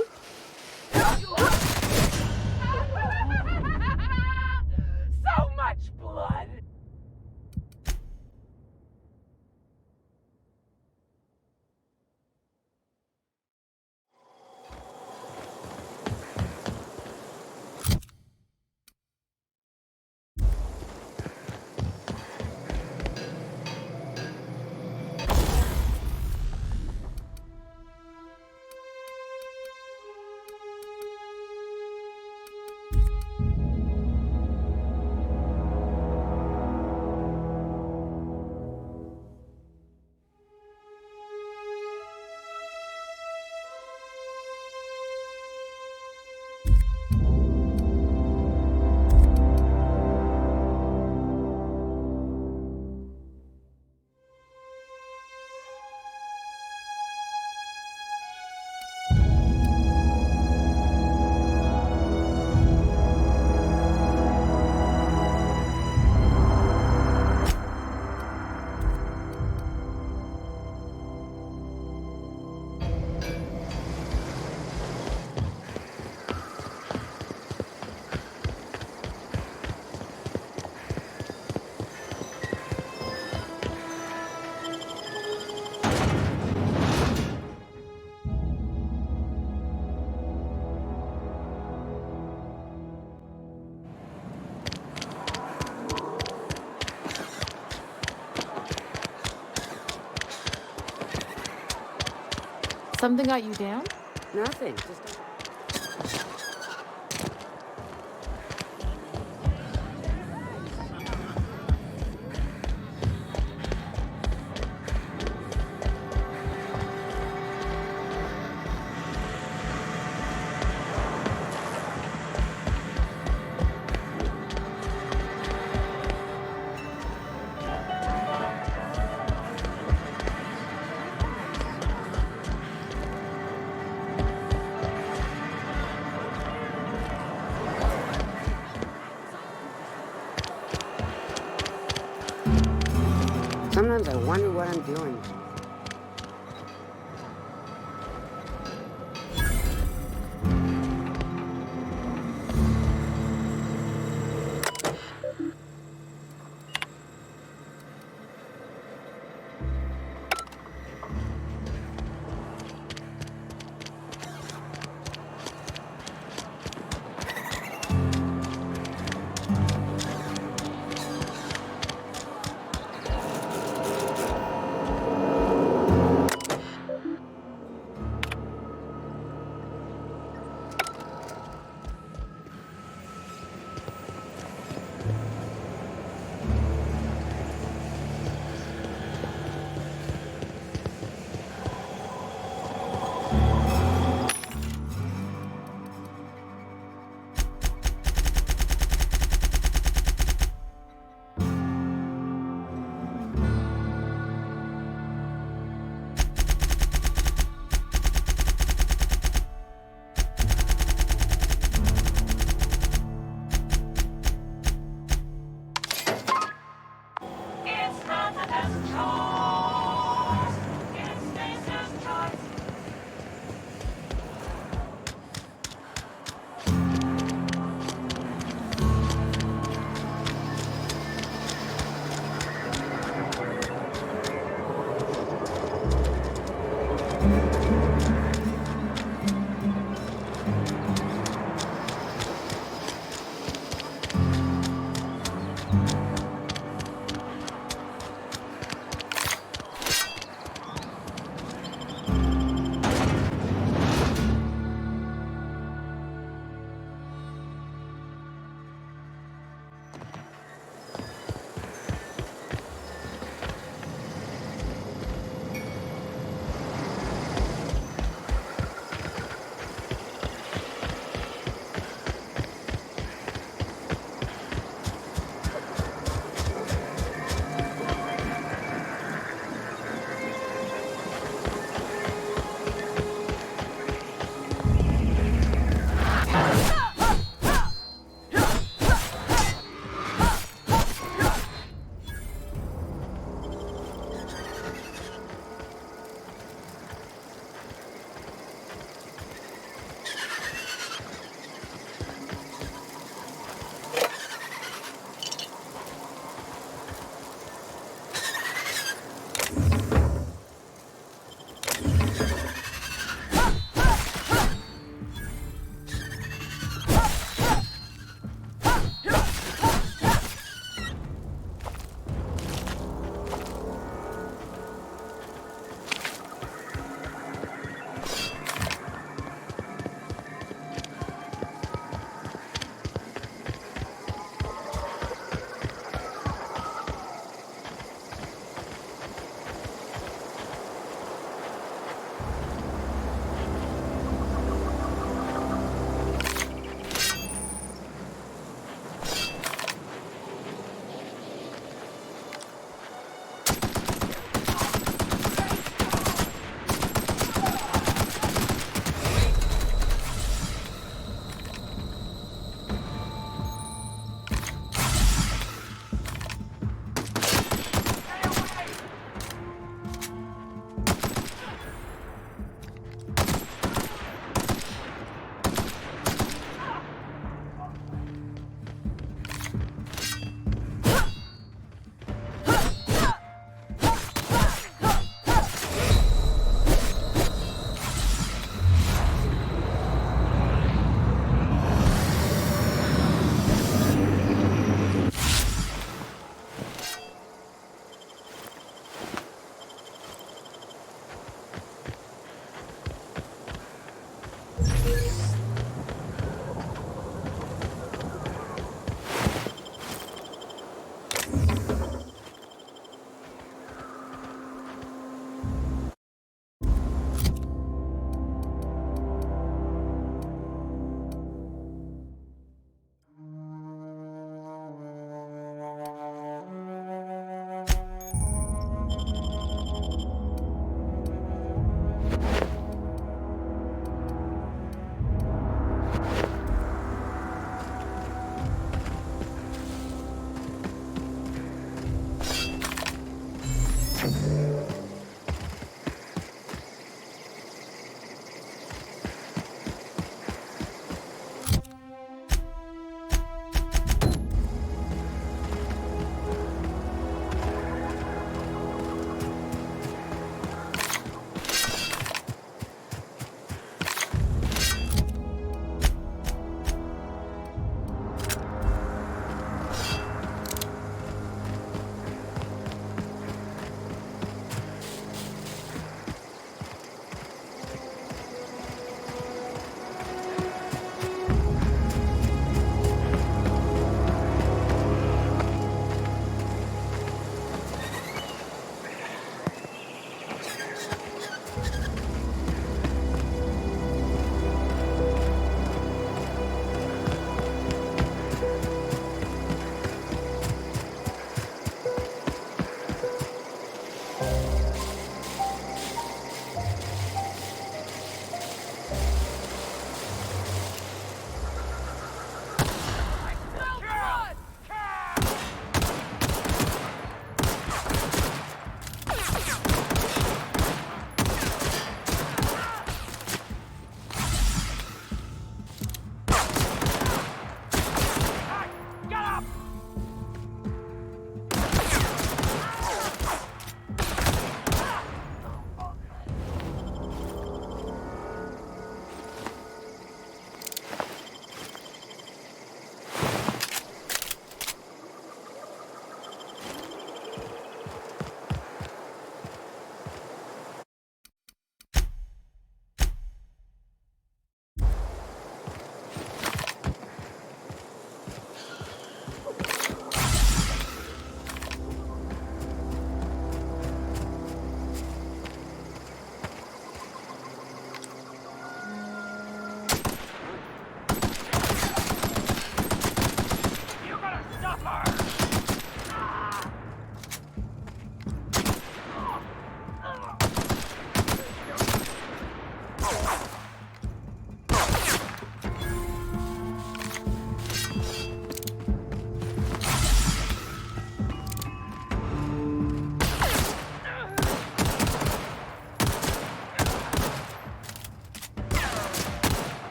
So much blood! Something got you down? Nothing. Just sometimes I wonder what I'm doing.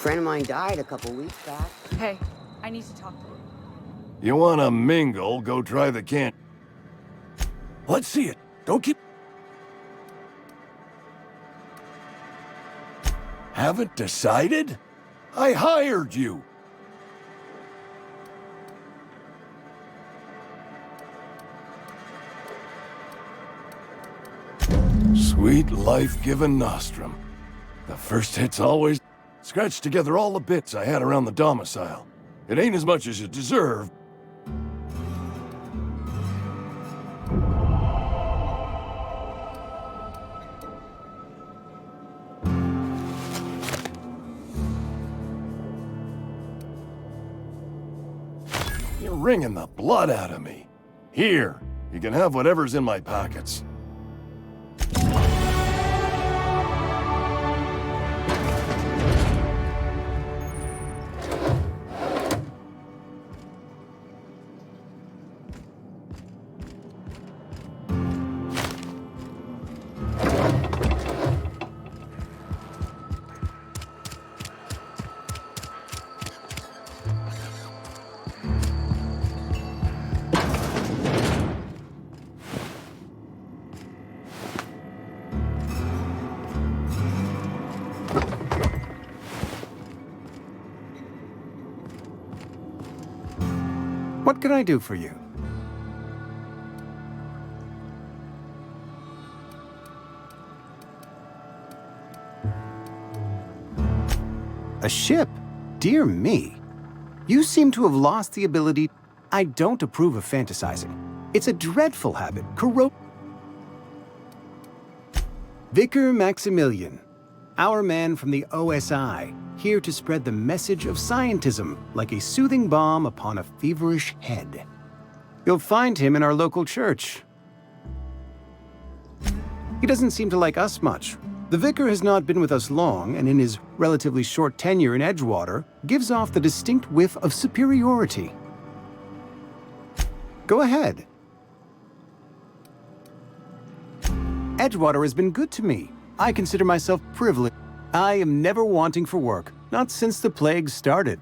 Friend of mine died a couple weeks back. Hey, I need to talk to you. You wanna mingle, go try the can. Let's see it. Don't keep... Haven't decided? I hired you. Sweet life-giving nostrum. The first hit's always... Scratch together all the bits I had around the domicile. It ain't as much as you deserve. You're wringing the blood out of me. Here, you can have whatever's in my pockets. What can I do for you? A ship? Dear me. You seem to have lost the ability... I don't approve of fantasizing. It's a dreadful habit, Vicar Maximilian, our man from the OSI, here to spread the message of scientism like a soothing balm upon a feverish head. You'll find him in our local church. He doesn't seem to like us much. The vicar has not been with us long, and in his relatively short tenure in Edgewater, gives off the distinct whiff of superiority. Go ahead. Edgewater has been good to me. I consider myself privileged. I am never wanting for work, not since the plague started.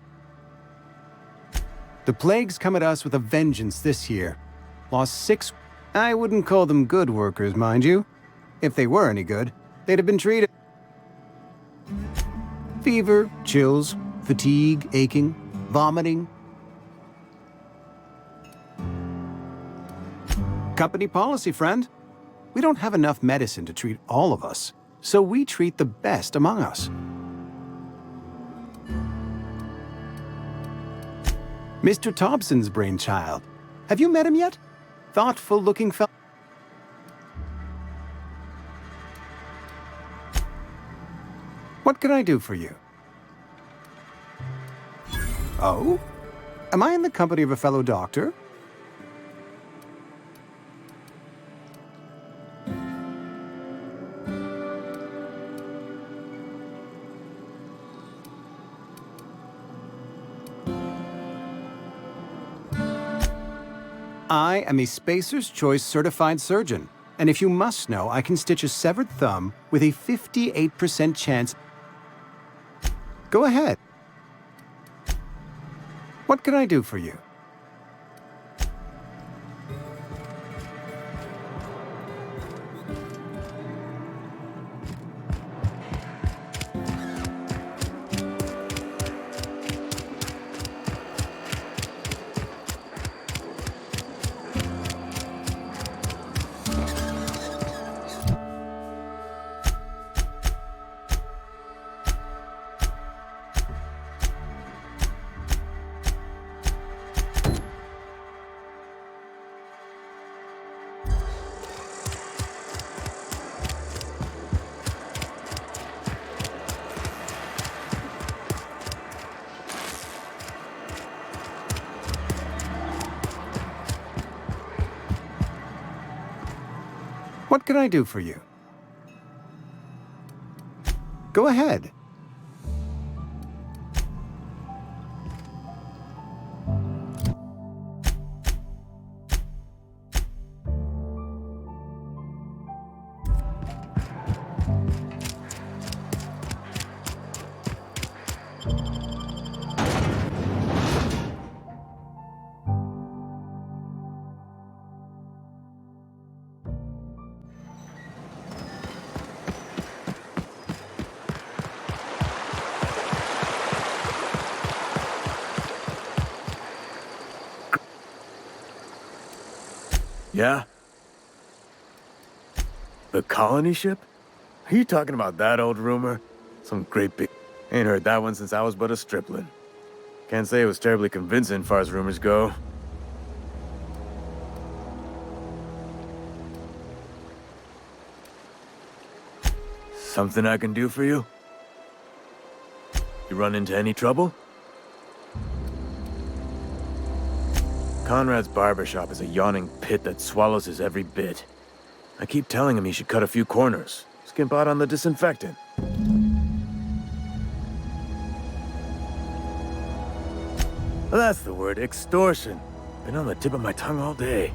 The plague's come at us with a vengeance this year. Lost 6... I wouldn't call them good workers, mind you. If they were any good, they'd have been treated... Fever, chills, fatigue, aching, vomiting. Company policy, friend. We don't have enough medicine to treat all of us, so we treat the best among us. Mr. Thompson's brainchild. Have you met him yet? Thoughtful-looking fellow. What can I do for you? Oh? Am I in the company of a fellow doctor? I am a Spacer's Choice certified surgeon, and if you must know, I can stitch a severed thumb with a 58% chance. Go ahead. What can I do for you? What can I do for you? Go ahead. Yeah? The colony ship? Are you talking about that old rumor? Some great big... Ain't heard that one since I was but a stripling. Can't say it was terribly convincing, far as rumors go. Something I can do for you? You run into any trouble? Conrad's barbershop is a yawning pit that swallows his every bit. I keep telling him he should cut a few corners, skimp out on the disinfectant. Well, that's the word, extortion. Been on the tip of my tongue all day.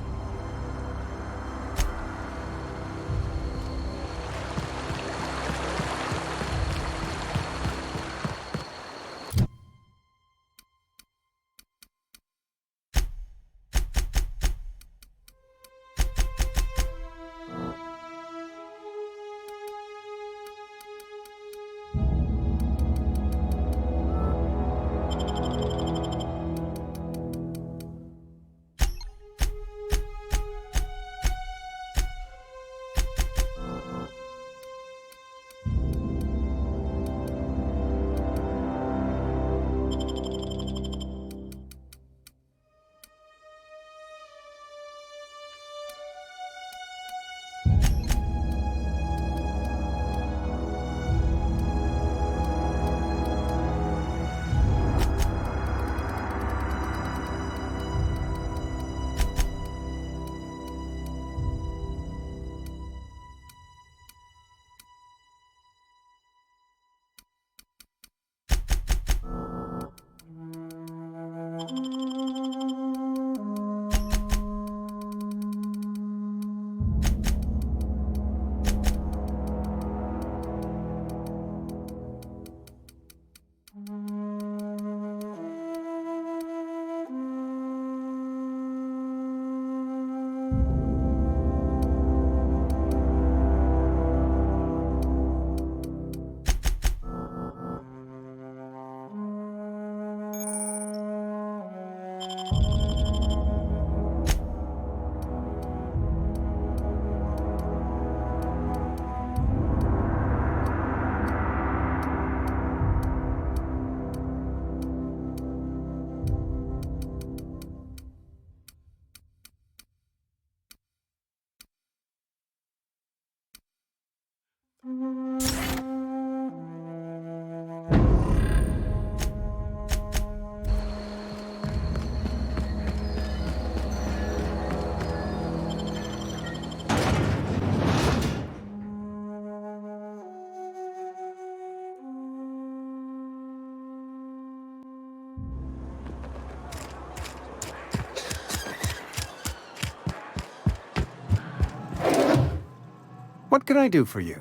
What can I do for you?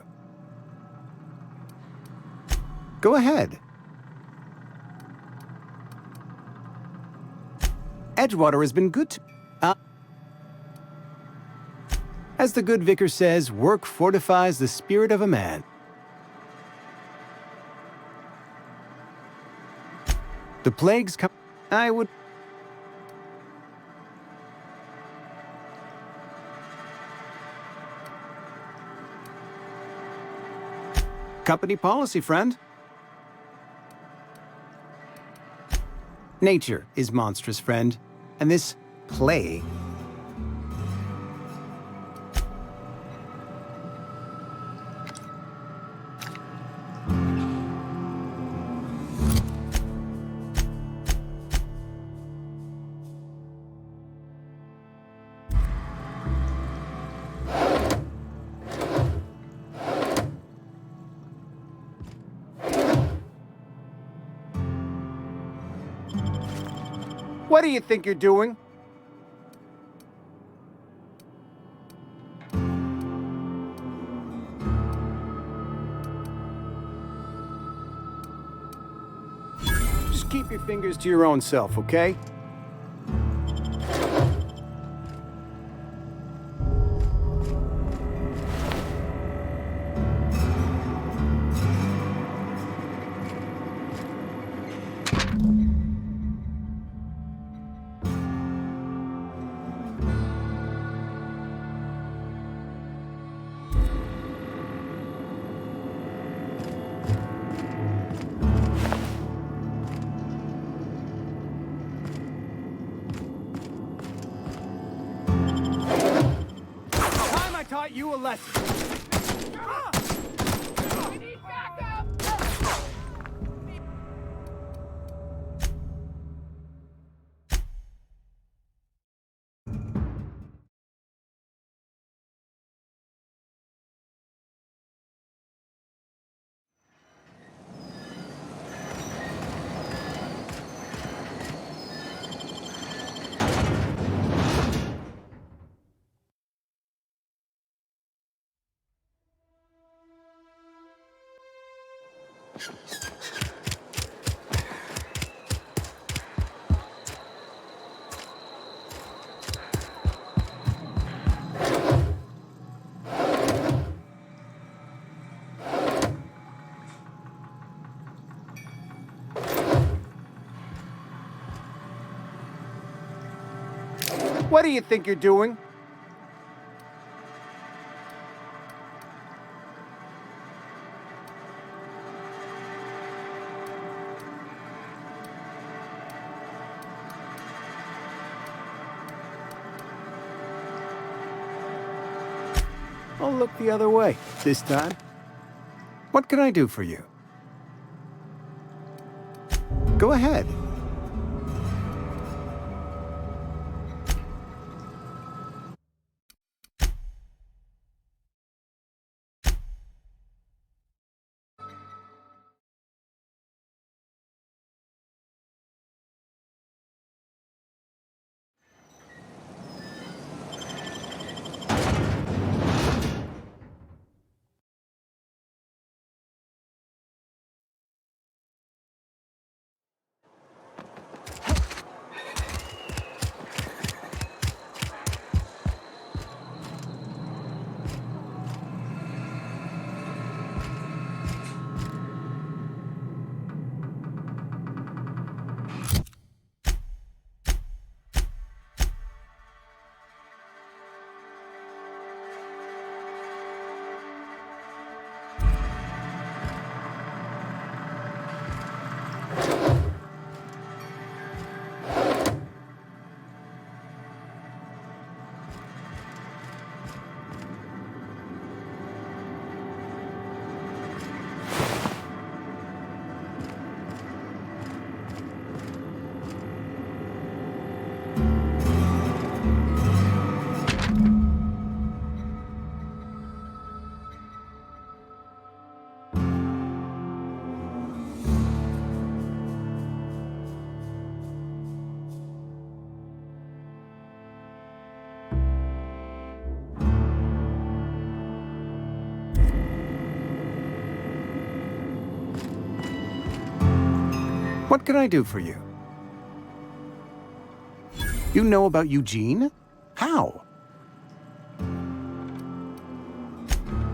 Go ahead. Edgewater has been good to... As the good vicar says, work fortifies the spirit of a man. The plagues come... I would... Company policy, friend. Nature is monstrous, friend, and this plague... What do you think you're doing? Just keep your fingers to your own self, okay? Taught you a lesson. We need backup! What do you think you're doing? I'll look the other way this time. What can I do for you? Go ahead. What can I do for you? You know about Eugene? How?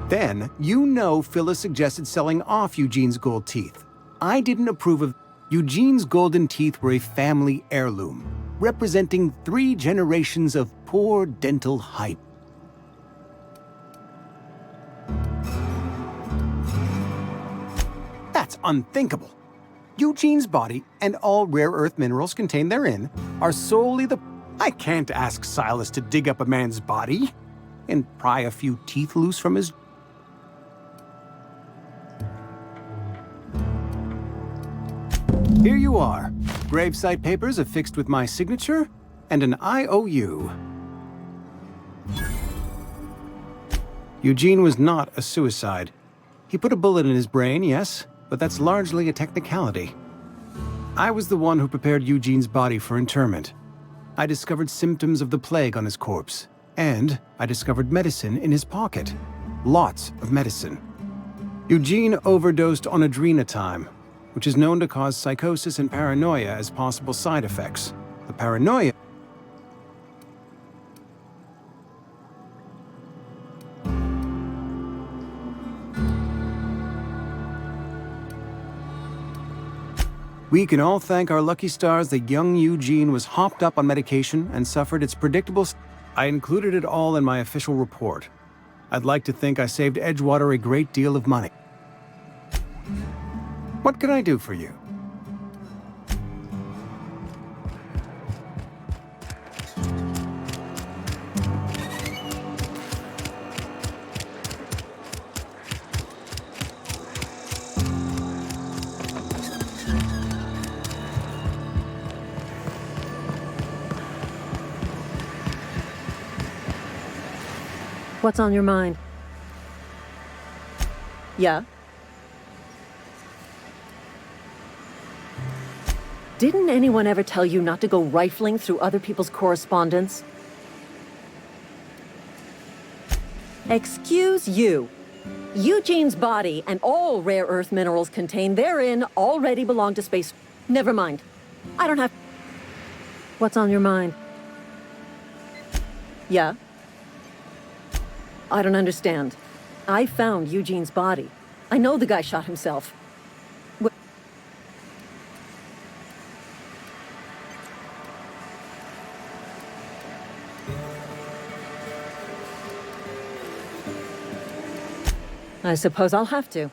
Then, you know Phyllis suggested selling off Eugene's gold teeth. I didn't approve of... Eugene's golden teeth were a family heirloom, representing 3 generations of poor dental hype. That's unthinkable. Eugene's body and all rare earth minerals contained therein are solely the... I can't ask Silas to dig up a man's body and pry a few teeth loose from his... Here you are. Gravesite papers affixed with my signature and an IOU. Eugene was not a suicide. He put a bullet in his brain, yes, but that's largely a technicality. I was the one who prepared Eugene's body for interment. I discovered symptoms of the plague on his corpse, and I discovered medicine in his pocket. Lots of medicine. Eugene overdosed on adrenatime, which is known to cause psychosis and paranoia as possible side effects. The paranoia... We can all thank our lucky stars that young Eugene was hopped up on medication and suffered its predictable... I included it all in my official report. I'd like to think I saved Edgewater a great deal of money. What can I do for you? What's on your mind? Yeah? Didn't anyone ever tell you not to go rifling through other people's correspondence? Excuse you. Eugene's body and all rare earth minerals contained therein already belong to space. Never mind. I don't have... What's on your mind? Yeah? I don't understand. I found Eugene's body. I know the guy shot himself. I suppose I'll have to.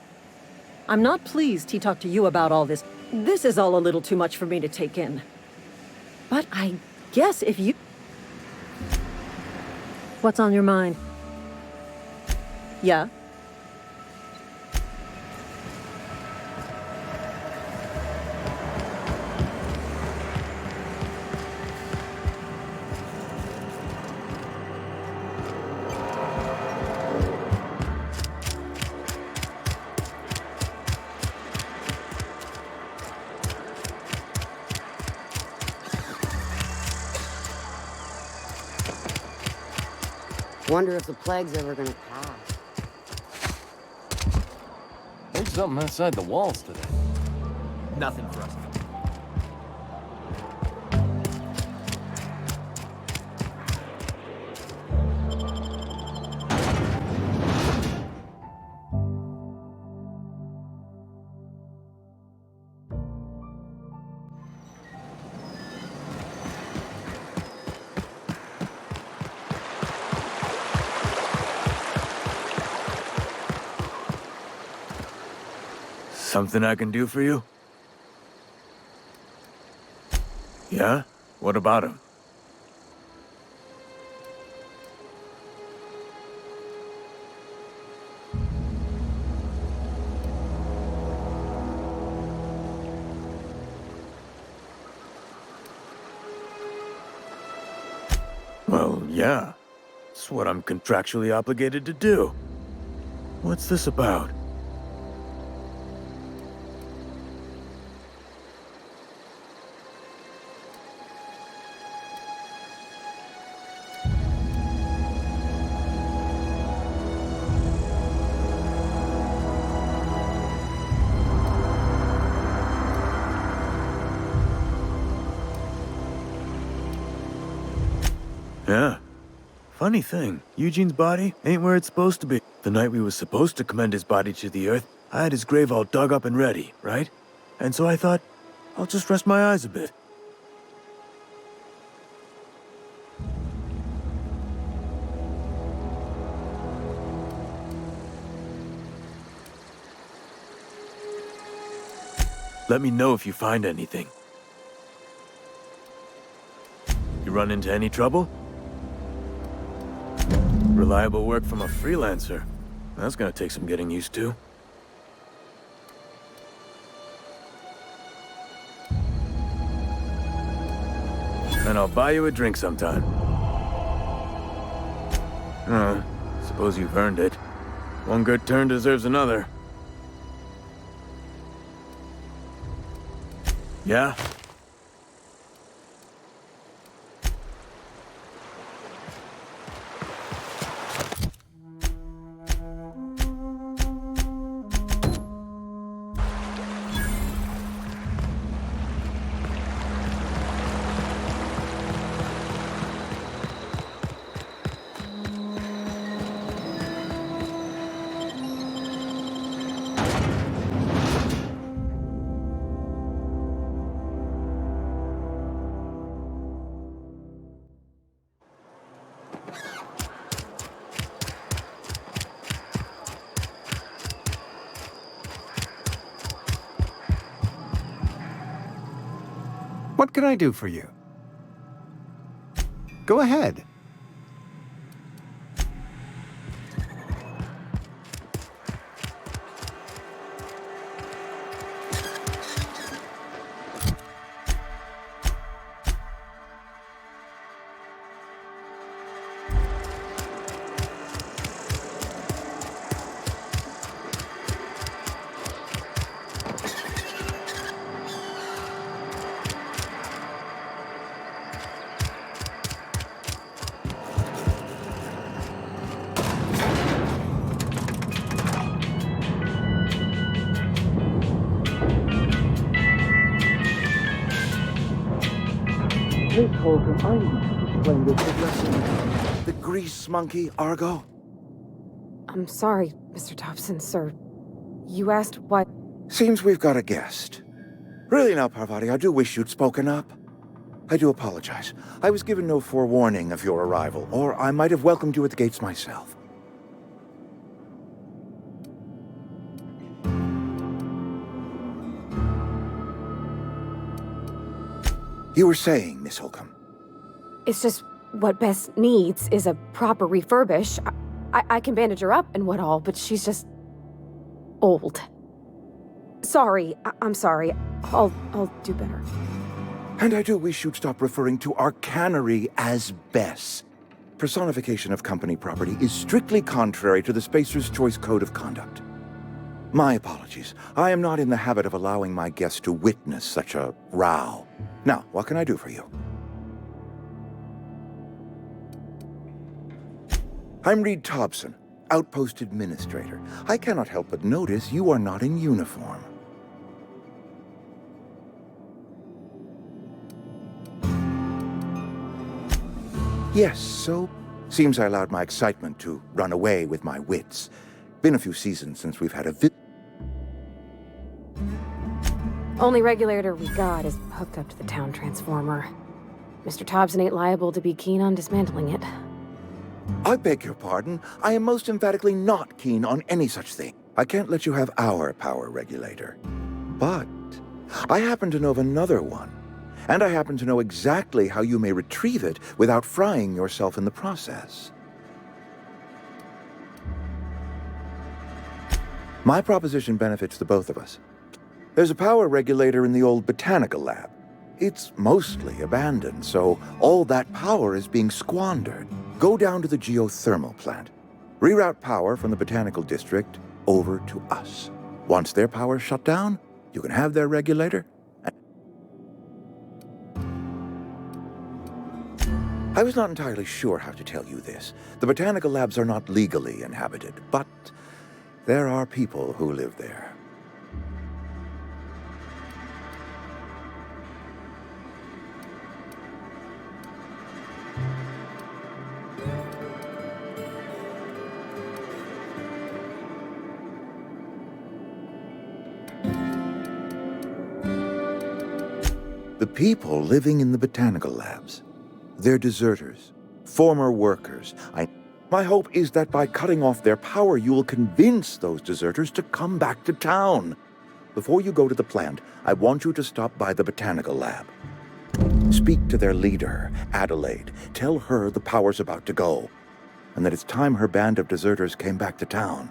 I'm not pleased he talked to you about all this. This is all a little too much for me to take in. But I guess if you... What's on your mind? Yeah? Wonder if the plague's ever gonna pass. There's something outside the walls today. Nothing for us. Something I can do for you? Yeah? What about him? Well, yeah. It's what I'm contractually obligated to do. What's this about? Yeah. Funny thing, Eugene's body ain't where it's supposed to be. The night we was supposed to commend his body to the earth, I had his grave all dug up and ready, right? And so I thought, I'll just rest my eyes a bit. Let me know if you find anything. You run into any trouble? Reliable work from a freelancer. That's gonna take some getting used to. And I'll buy you a drink sometime. Suppose you've earned it. One good turn deserves another. Yeah? What can I do for you? Go ahead. The grease monkey, Argo? I'm sorry, Mr. Thompson, sir. You asked what... Seems we've got a guest. Really now, Parvati, I do wish you'd spoken up. I do apologize. I was given no forewarning of your arrival, or I might have welcomed you at the gates myself. You were saying, Miss Holcomb. It's just what Bess needs is a proper refurbish. I can bandage her up and what all, but she's just... old. Sorry, I'm sorry. I'll do better. And I do wish you'd stop referring to our cannery as Bess. Personification of company property is strictly contrary to the Spacer's Choice Code of Conduct. My apologies. I am not in the habit of allowing my guests to witness such a row. Now, what can I do for you? I'm Reed Thompson, Outpost Administrator. I cannot help but notice you are not in uniform. Yes, so seems I allowed my excitement to run away with my wits. Been a few seasons since we've had a Only regulator we got is hooked up to the town transformer. Mr. Thompson ain't liable to be keen on dismantling it. I beg your pardon. I am most emphatically not keen on any such thing. I can't let you have our power regulator. But I happen to know of another one. And I happen to know exactly how you may retrieve it without frying yourself in the process. My proposition benefits the both of us. There's a power regulator in the old botanical lab. It's mostly abandoned, so all that power is being squandered. Go down to the geothermal plant. Reroute power from the botanical district over to us. Once their power's shut down, you can have their regulator. I was not entirely sure how to tell you this. The botanical labs are not legally inhabited, but there are people who live there. The people living in the botanical labs. They're deserters, former workers. My hope is that by cutting off their power, you will convince those deserters to come back to town. Before you go to the plant, I want you to stop by the botanical lab. Speak to their leader, Adelaide. Tell her the power's about to go, and that it's time her band of deserters came back to town.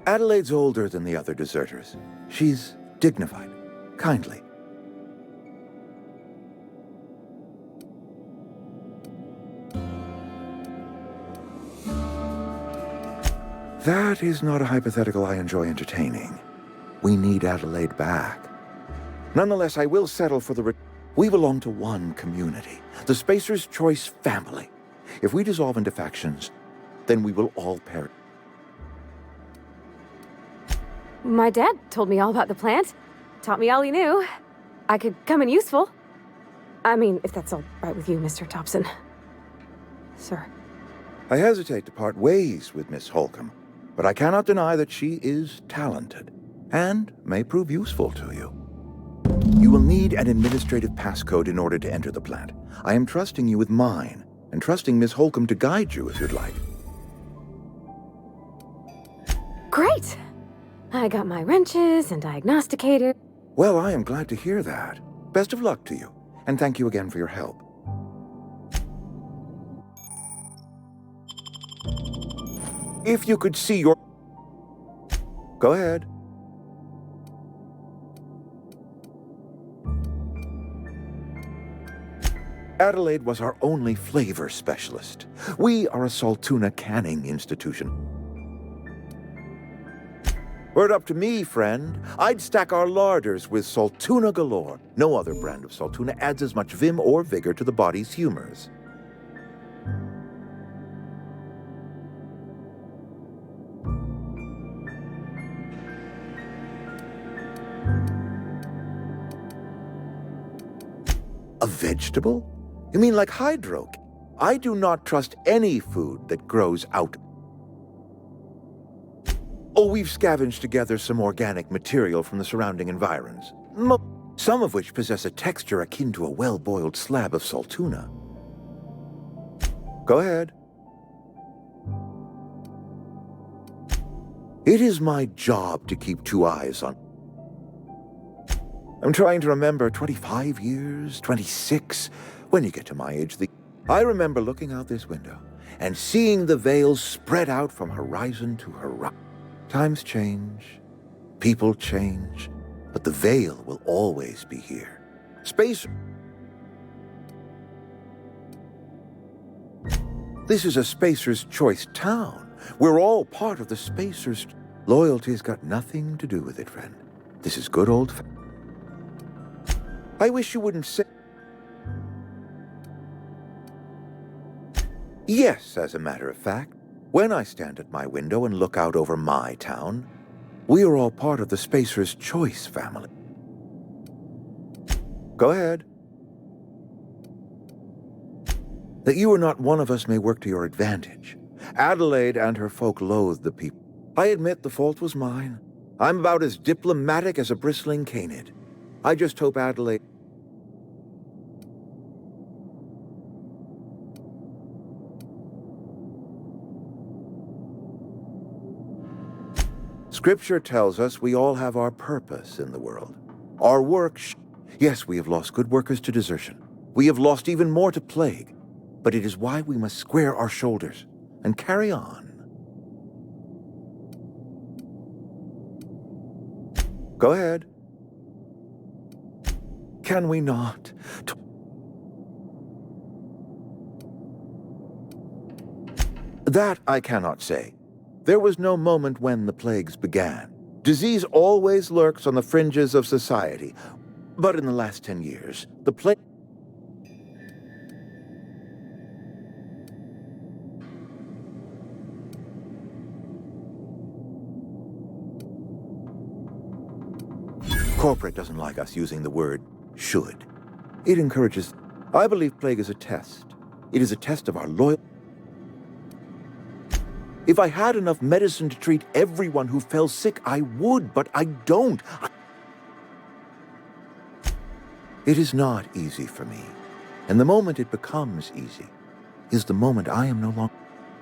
Adelaide's older than the other deserters. She's dignified, kindly. That is not a hypothetical I enjoy entertaining. We need Adelaide back. Nonetheless, I will settle for the... We belong to one community, the Spacer's Choice family. If we dissolve into factions, then we will all perish. My dad told me all about the plant. Taught me all he knew. I could come in useful. I mean, if that's all right with you, Mr. Thompson. Sir. I hesitate to part ways with Miss Holcomb, but I cannot deny that she is talented and may prove useful to you. You will need an administrative passcode in order to enter the plant. I am trusting you with mine, and trusting Miss Holcomb to guide you if you'd like. Great! I got my wrenches and diagnosticator. Well, I am glad to hear that. Best of luck to you, and thank you again for your help. If you could see your... Go ahead. Adelaide was our only flavor specialist. We are a Saltuna canning institution. Were it up to me, friend, I'd stack our larders with Saltuna galore. No other brand of Saltuna adds as much vim or vigor to the body's humors. A vegetable? You mean like hydro? I do not trust any food that grows out. Oh, we've scavenged together some organic material from the surrounding environs, some of which possess a texture akin to a well-boiled slab of Saltuna. Go ahead. It is my job to keep two eyes on... I'm trying to remember 25 years, 26. When you get to my age, I remember looking out this window and seeing the veils spread out from horizon to horizon. Times change, people change, but the veil will always be here. Space... This is a Spacer's Choice town. We're all part of the Spacer's... Loyalty's got nothing to do with it, friend. This is good old... I wish you wouldn't say... Yes, as a matter of fact. When I stand at my window and look out over my town, we are all part of the Spacer's Choice family. Go ahead. That you are not one of us may work to your advantage. Adelaide and her folk loathe the people. I admit the fault was mine. I'm about as diplomatic as a bristling canid. I just hope Adelaide... Scripture tells us we all have our purpose in the world. Our work... Yes, we have lost good workers to desertion. We have lost even more to plague. But it is why we must square our shoulders and carry on. Go ahead. Can we not? That I cannot say. There was no moment when the plagues began. Disease always lurks on the fringes of society. But in the last 10 years, the plague... Corporate doesn't like us using the word should. It encourages... I believe plague is a test. It is a test of our loyalty. If I had enough medicine to treat everyone who fell sick, I would, but I don't. It is not easy for me. And the moment it becomes easy is the moment I am no longer.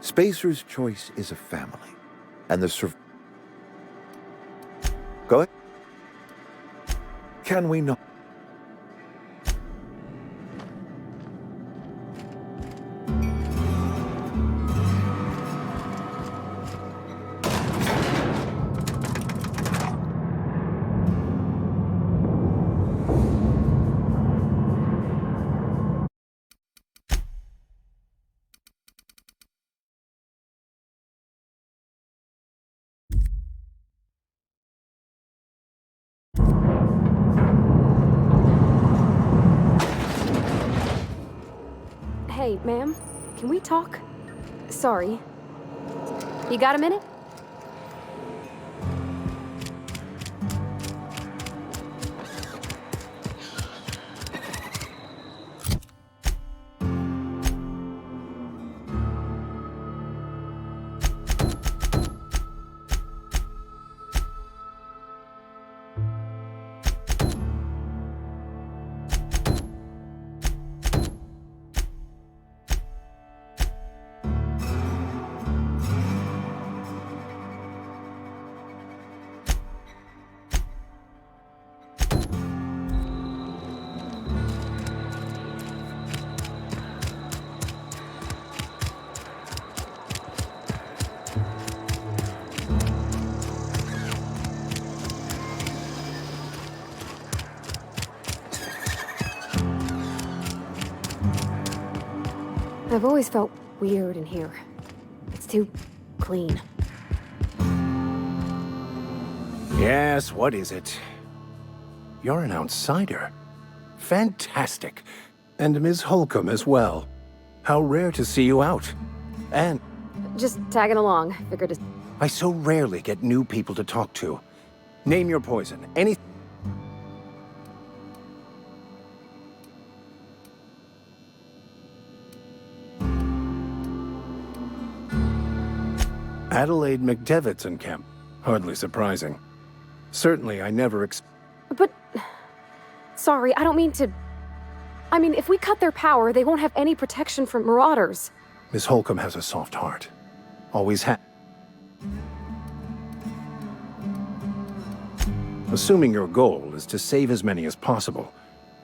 Spacer's Choice is a family. And the Go ahead. Can we not? Hey, ma'am, can we talk? Sorry. You got a minute? I've always felt weird in here. It's too clean. Yes, what is it? You're an outsider. Fantastic. And Ms. Holcomb as well. How rare to see you out. And Just tagging along. Figured it's... I so rarely get new people to talk to. Name your poison. Any... Adelaide McDevittson camp. Hardly surprising. Certainly, I never But... Sorry, I don't mean to... I mean, if we cut their power, they won't have any protection from marauders. Miss Holcomb has a soft heart. Always had. Assuming your goal is to save as many as possible,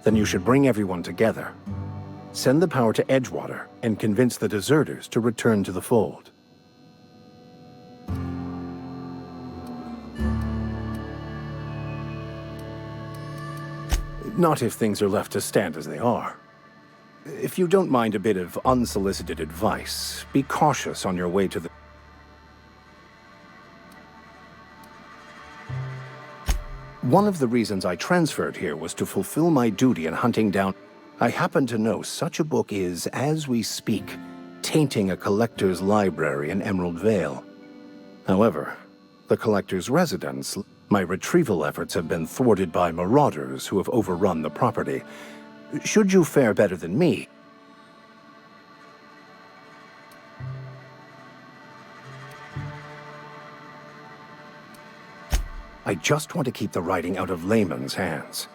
then you should bring everyone together. Send the power to Edgewater and convince the deserters to return to the fold. Not if things are left to stand as they are. If you don't mind a bit of unsolicited advice, be cautious on your way to the... One of the reasons I transferred here was to fulfill my duty in hunting down... I happen to know such a book is, as we speak, tainting a collector's library in Emerald Vale. However, the collector's residence... My retrieval efforts have been thwarted by marauders who have overrun the property. Should you fare better than me... I just want to keep the writing out of layman's hands.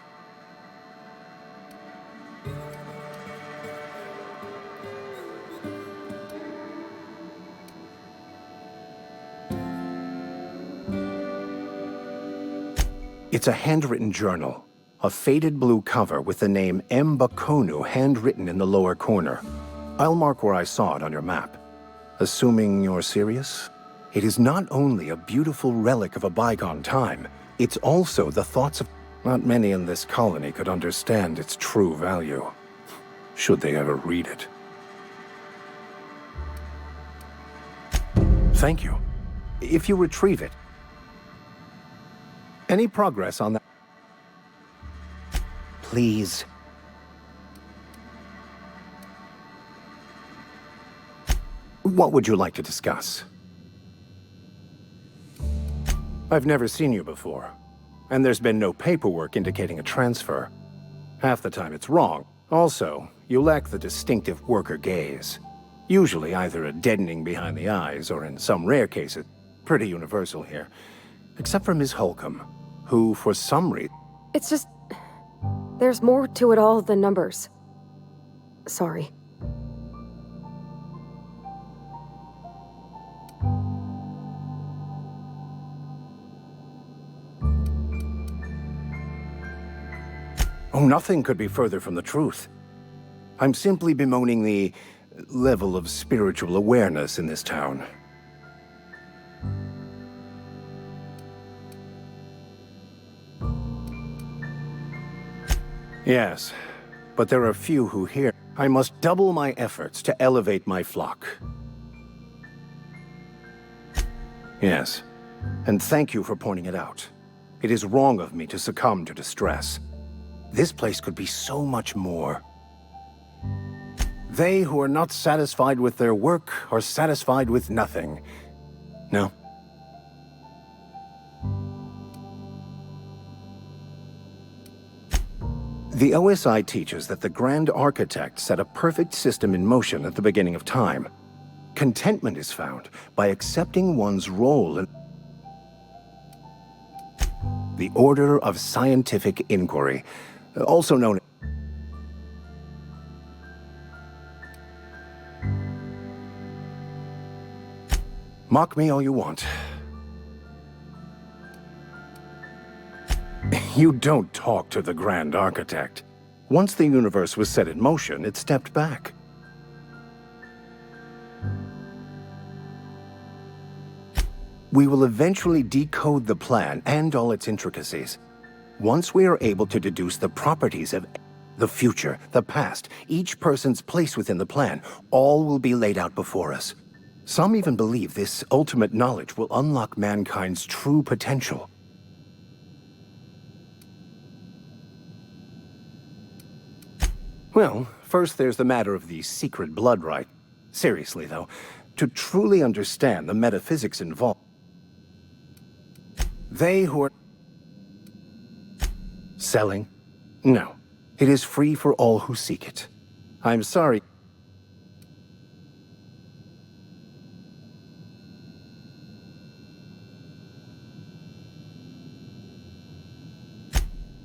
It's a handwritten journal, a faded blue cover with the name M. Bakonu handwritten in the lower corner. I'll mark where I saw it on your map. Assuming you're serious? It is not only a beautiful relic of a bygone time, it's also the thoughts of... Not many in this colony could understand its true value, should they ever read it. Thank you. If you retrieve it, any progress on that? Please. What would you like to discuss? I've never seen you before, and there's been no paperwork indicating a transfer. Half the time it's wrong. Also, you lack the distinctive worker gaze. Usually either a deadening behind the eyes, or in some rare cases, pretty universal here. Except for Miss Holcomb, who, for some reason... It's just... there's more to it all than numbers. Sorry. Oh, nothing could be further from the truth. I'm simply bemoaning the level of spiritual awareness in this town. Yes, but there are few who hear. I must double my efforts to elevate my flock. Yes, and thank you for pointing it out. It is wrong of me to succumb to distress. This place could be so much more. They who are not satisfied with their work are satisfied with nothing. No? The OSI teaches that the Grand Architect set a perfect system in motion at the beginning of time. Contentment is found by accepting one's role in the Order of Scientific Inquiry, also known as... Mock me all you want. You don't talk to the Grand Architect. Once the universe was set in motion, it stepped back. We will eventually decode the plan and all its intricacies. Once we are able to deduce the properties of the future, the past, each person's place within the plan, all will be laid out before us. Some even believe this ultimate knowledge will unlock mankind's true potential. Well, first there's the matter of the secret blood right. Seriously, though, to truly understand the metaphysics involved, they who are selling? No. It is free for all who seek it. I'm sorry.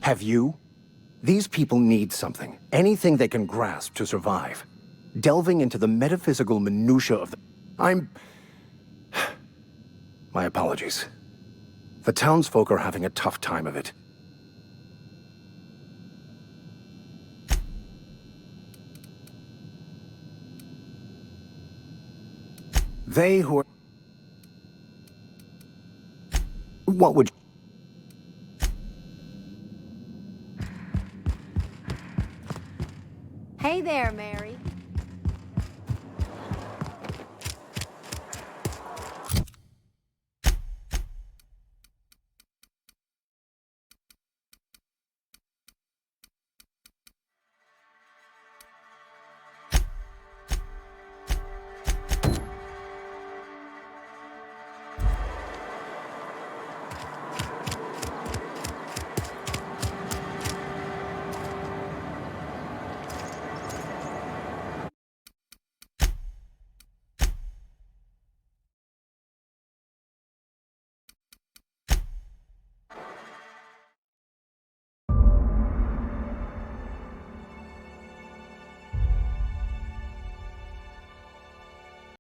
Have you? These people need something. Anything they can grasp to survive. Delving into the metaphysical minutiae of the... My apologies. The townsfolk are having a tough time of it. They who are... What would... Hey there, Mary.